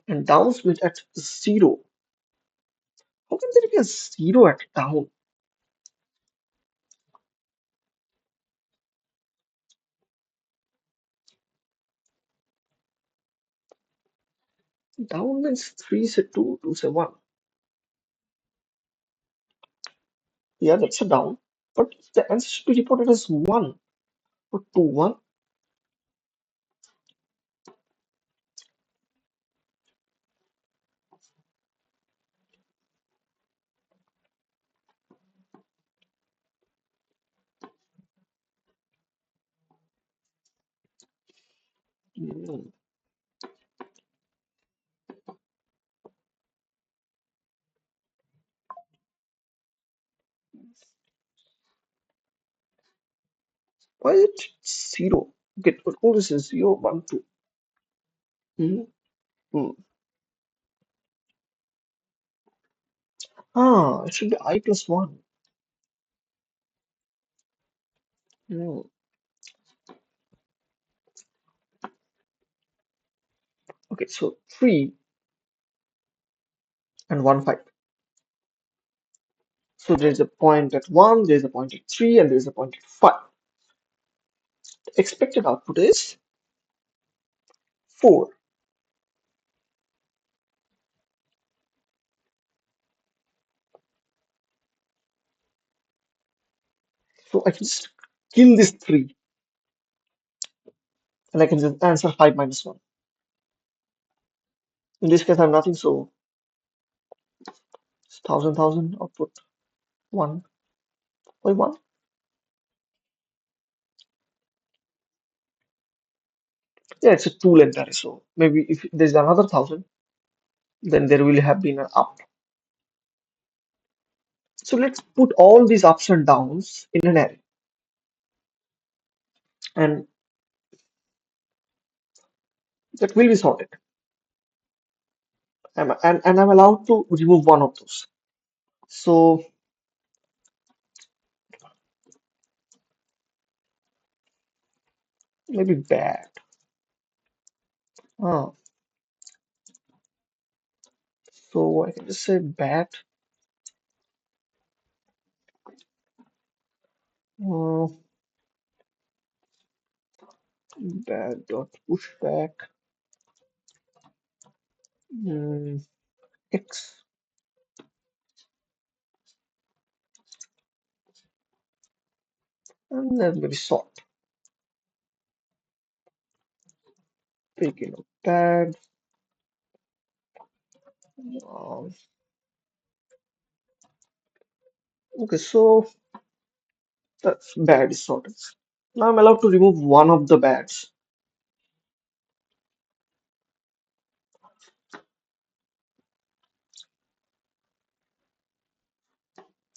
And downs means at 0. How can there be a 0 at down? Down means 3 is a 2, 2 is a 1. Yeah, that's a down. But the answer should be reported as 1 or 2, 1. Hmm. Why is it 0? Okay, all this is 0, 1, 2. Hmm. Hmm. Ah, it should be I plus 1. Hmm. Okay, so 3 and 1, 5. So there's a point at 1, there's a point at 3, and there's a point at 5. The expected output is 4. So I can just kill this 3 and I can just answer 5 minus 1. In this case, I have nothing, so it's 1000, output 1 by 1. Yeah, it's a 2-length array, so maybe if there's another 1000, then there will have been an up. So let's put all these ups and downs in an array, and that will be sorted. And I'm allowed to remove one of those. So maybe bad. Ah, so I can just say bad. Uh, Bad dot pushback x, and then maybe sort. Taking of bad. Um, okay, so that's bad is sorted. Now I'm allowed to remove one of the bads.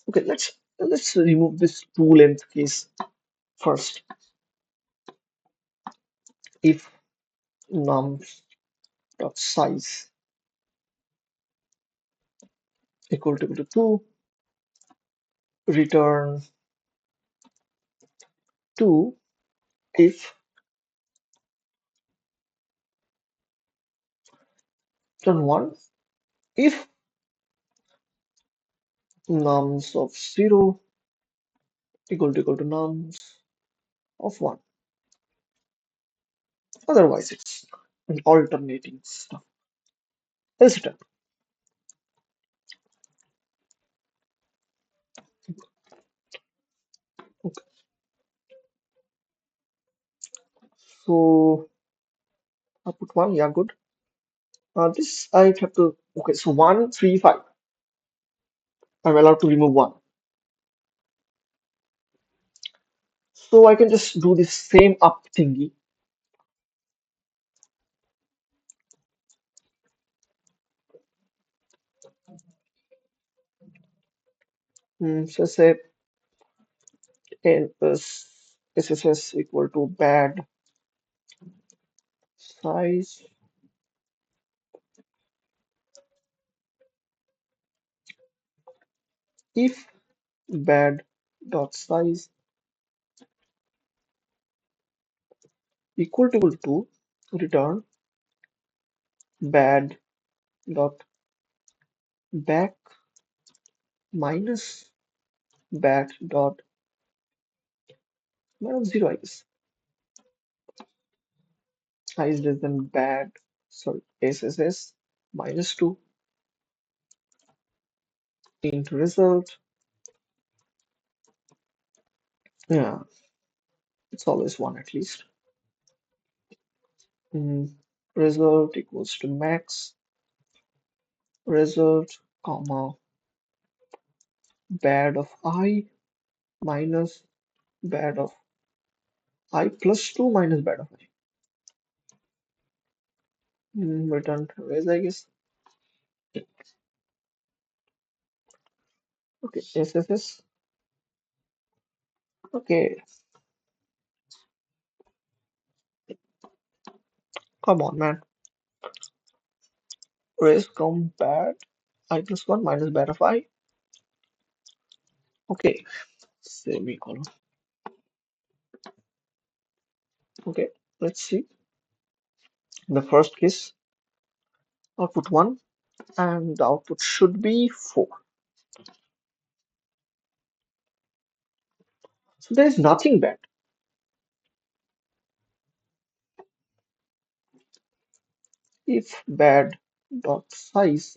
Okay, let's remove this 2-length case first. If num dot size equal to 2, return 2 if return 1 if nums of 0 equal to nums of 1. Otherwise, it's an alternating stuff. Else return. Okay, so I put 1, yeah, good. This I have to, okay, so 1, 3, 5. I'm allowed to remove 1. So I can just do this same up thingy. So say n plus SSS equal to bad size if bad dot size equal to return bad dot back minus bad dot minus 0, I guess. I is less than bad, sorry, SSS minus 2 into result. Yeah, it's always 1 at least. Result equals to max result comma bad of I minus bad of I plus 2 minus bad of I. Return trace, I guess. Okay, SSS. Okay, come on, man. Raise come bad I plus 1 minus bad of I. Okay, semicolon. Okay, let's see the first case. output 1, and the output should be 4. So there is nothing bad. If bad dot size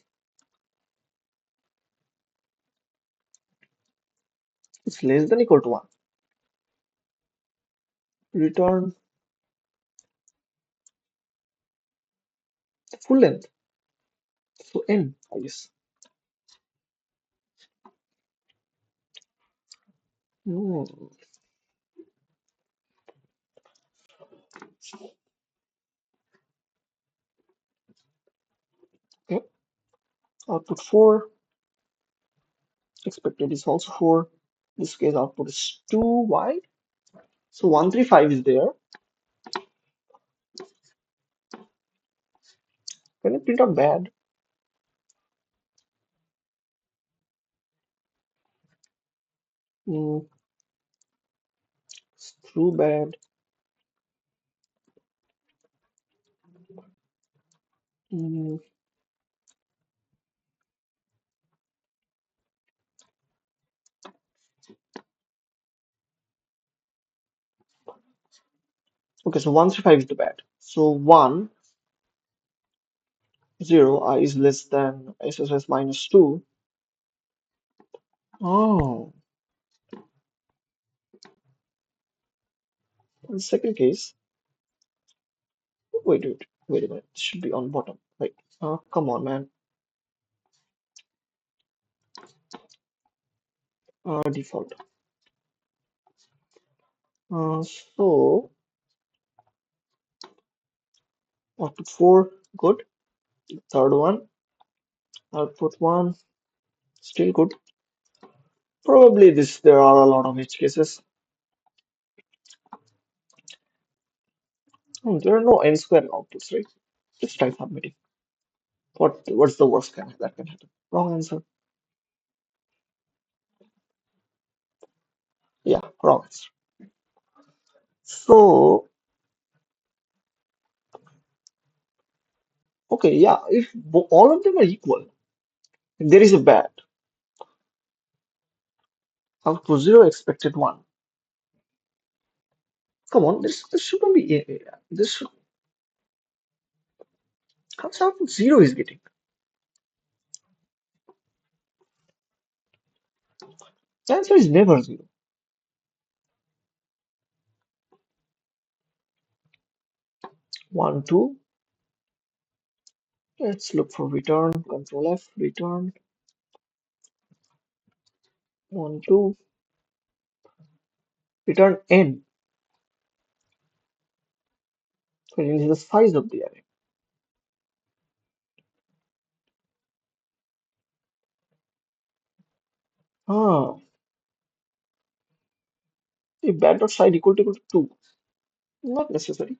is less than equal to 1, return full length. So n, I guess. Hmm, okay. Output 4, expected is also 4. In this case, output is 2 wide. So 135 is there. Can I print out bad? Hmm, it's true bad. Hmm, okay, so 135 is the bad. So 1, 0, I is less than SSS minus 2. Oh, in the second case, wait a minute. It should be on bottom. Wait, come on, man. Default. So output 4, good. Third one, output 1, still good. Probably there are a lot of edge cases. There are no n square outputs, right? Just try submitting. What's the worst that can happen? Wrong answer. Yeah, wrong answer. So, okay, yeah, if all of them are equal, if there is a bad, output 0, expected 1. Come on, this shouldn't be, this should, comes output 0 is getting. The answer is never 0. 1, 2. Let's look for return, control F, return, 1, 2, return n. So it is the size of the array. Ah, if bad dot side equal to 2. Not necessary.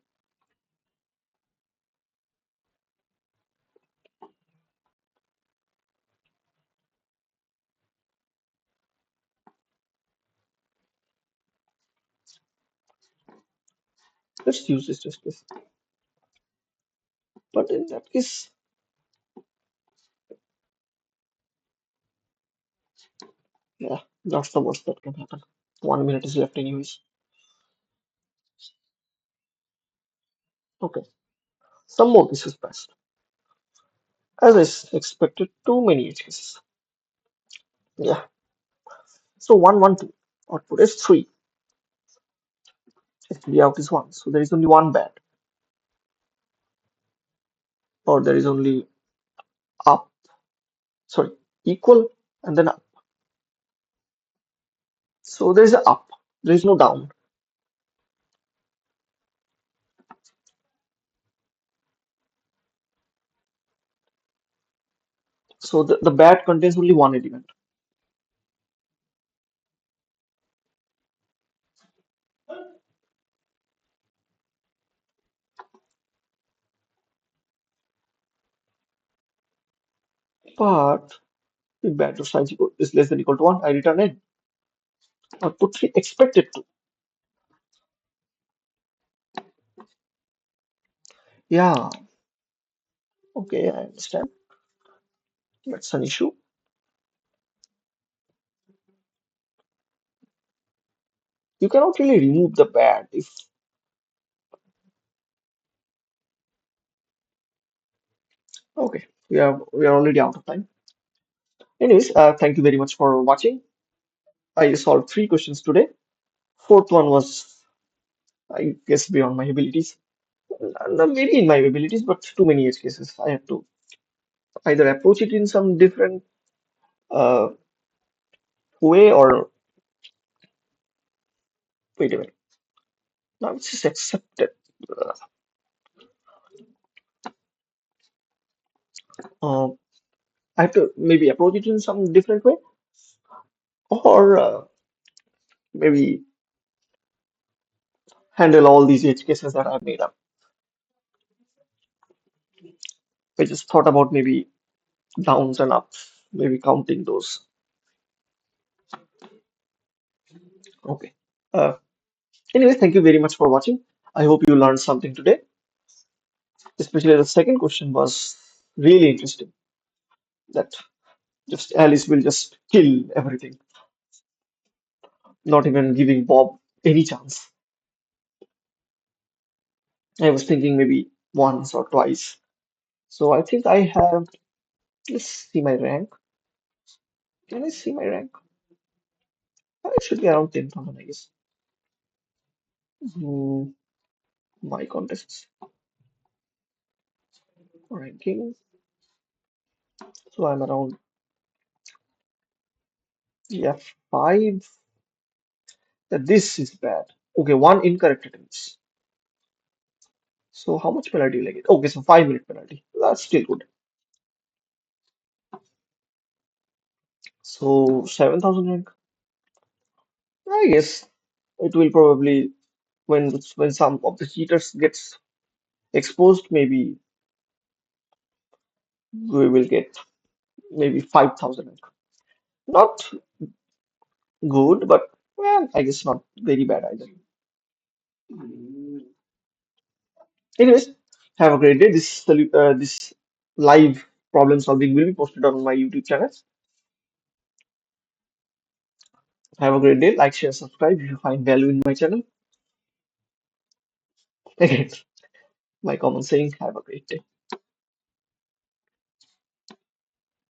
Let's use this test case. But in that case, yeah, that's the worst that can happen. 1 minute is left anyways. Okay, some more cases passed. As I expected, too many edge cases. Yeah, so 1, 1, 2. Output is 3. Actually, out is 1. So there is only one bad. Or there is only up. Sorry, equal and then up. So there is a up. There is no down. So the bad contains only one element. But if bad dot size is less than equal to 1, I return n. Output 3 expected to. Yeah, Okay, I understand. That's an issue. You cannot really remove the bad if. Okay, we are already out of time. Anyways, thank you very much for watching. I solved three questions today. Fourth one was, I guess, beyond my abilities. Maybe in my abilities, but too many edge cases. I have to either approach it in some different uh, way or wait a minute. Now it's just accepted. Uh, I have to maybe approach it in some different way, or maybe handle all these edge cases that I've made up. I just thought about maybe downs and ups, maybe counting those. Okay. Uh, anyway, thank you very much for watching. I hope you learned something today. Especially the second question was really interesting. That just Alice will just kill everything, not even giving Bob any chance. I was thinking maybe once or twice. So I think I have, let's see my rank. Can I see my rank? It should be around 10,000, I guess. Hmm, my contests ranking. So I'm around F5. This is bad. Okay, one incorrect attempts. So how much penalty will I get? Okay, so 5 minute penalty. That's still good. So 7,000 rank. I guess it will probably when some of the cheaters gets exposed, maybe we will get maybe 5,000. Not good, but well, I guess not very bad either. Anyways, have a great day. This live problem solving will be posted on my YouTube channel. Have a great day. Like, share, subscribe if you find value in my channel. Again, my common saying, have a great day.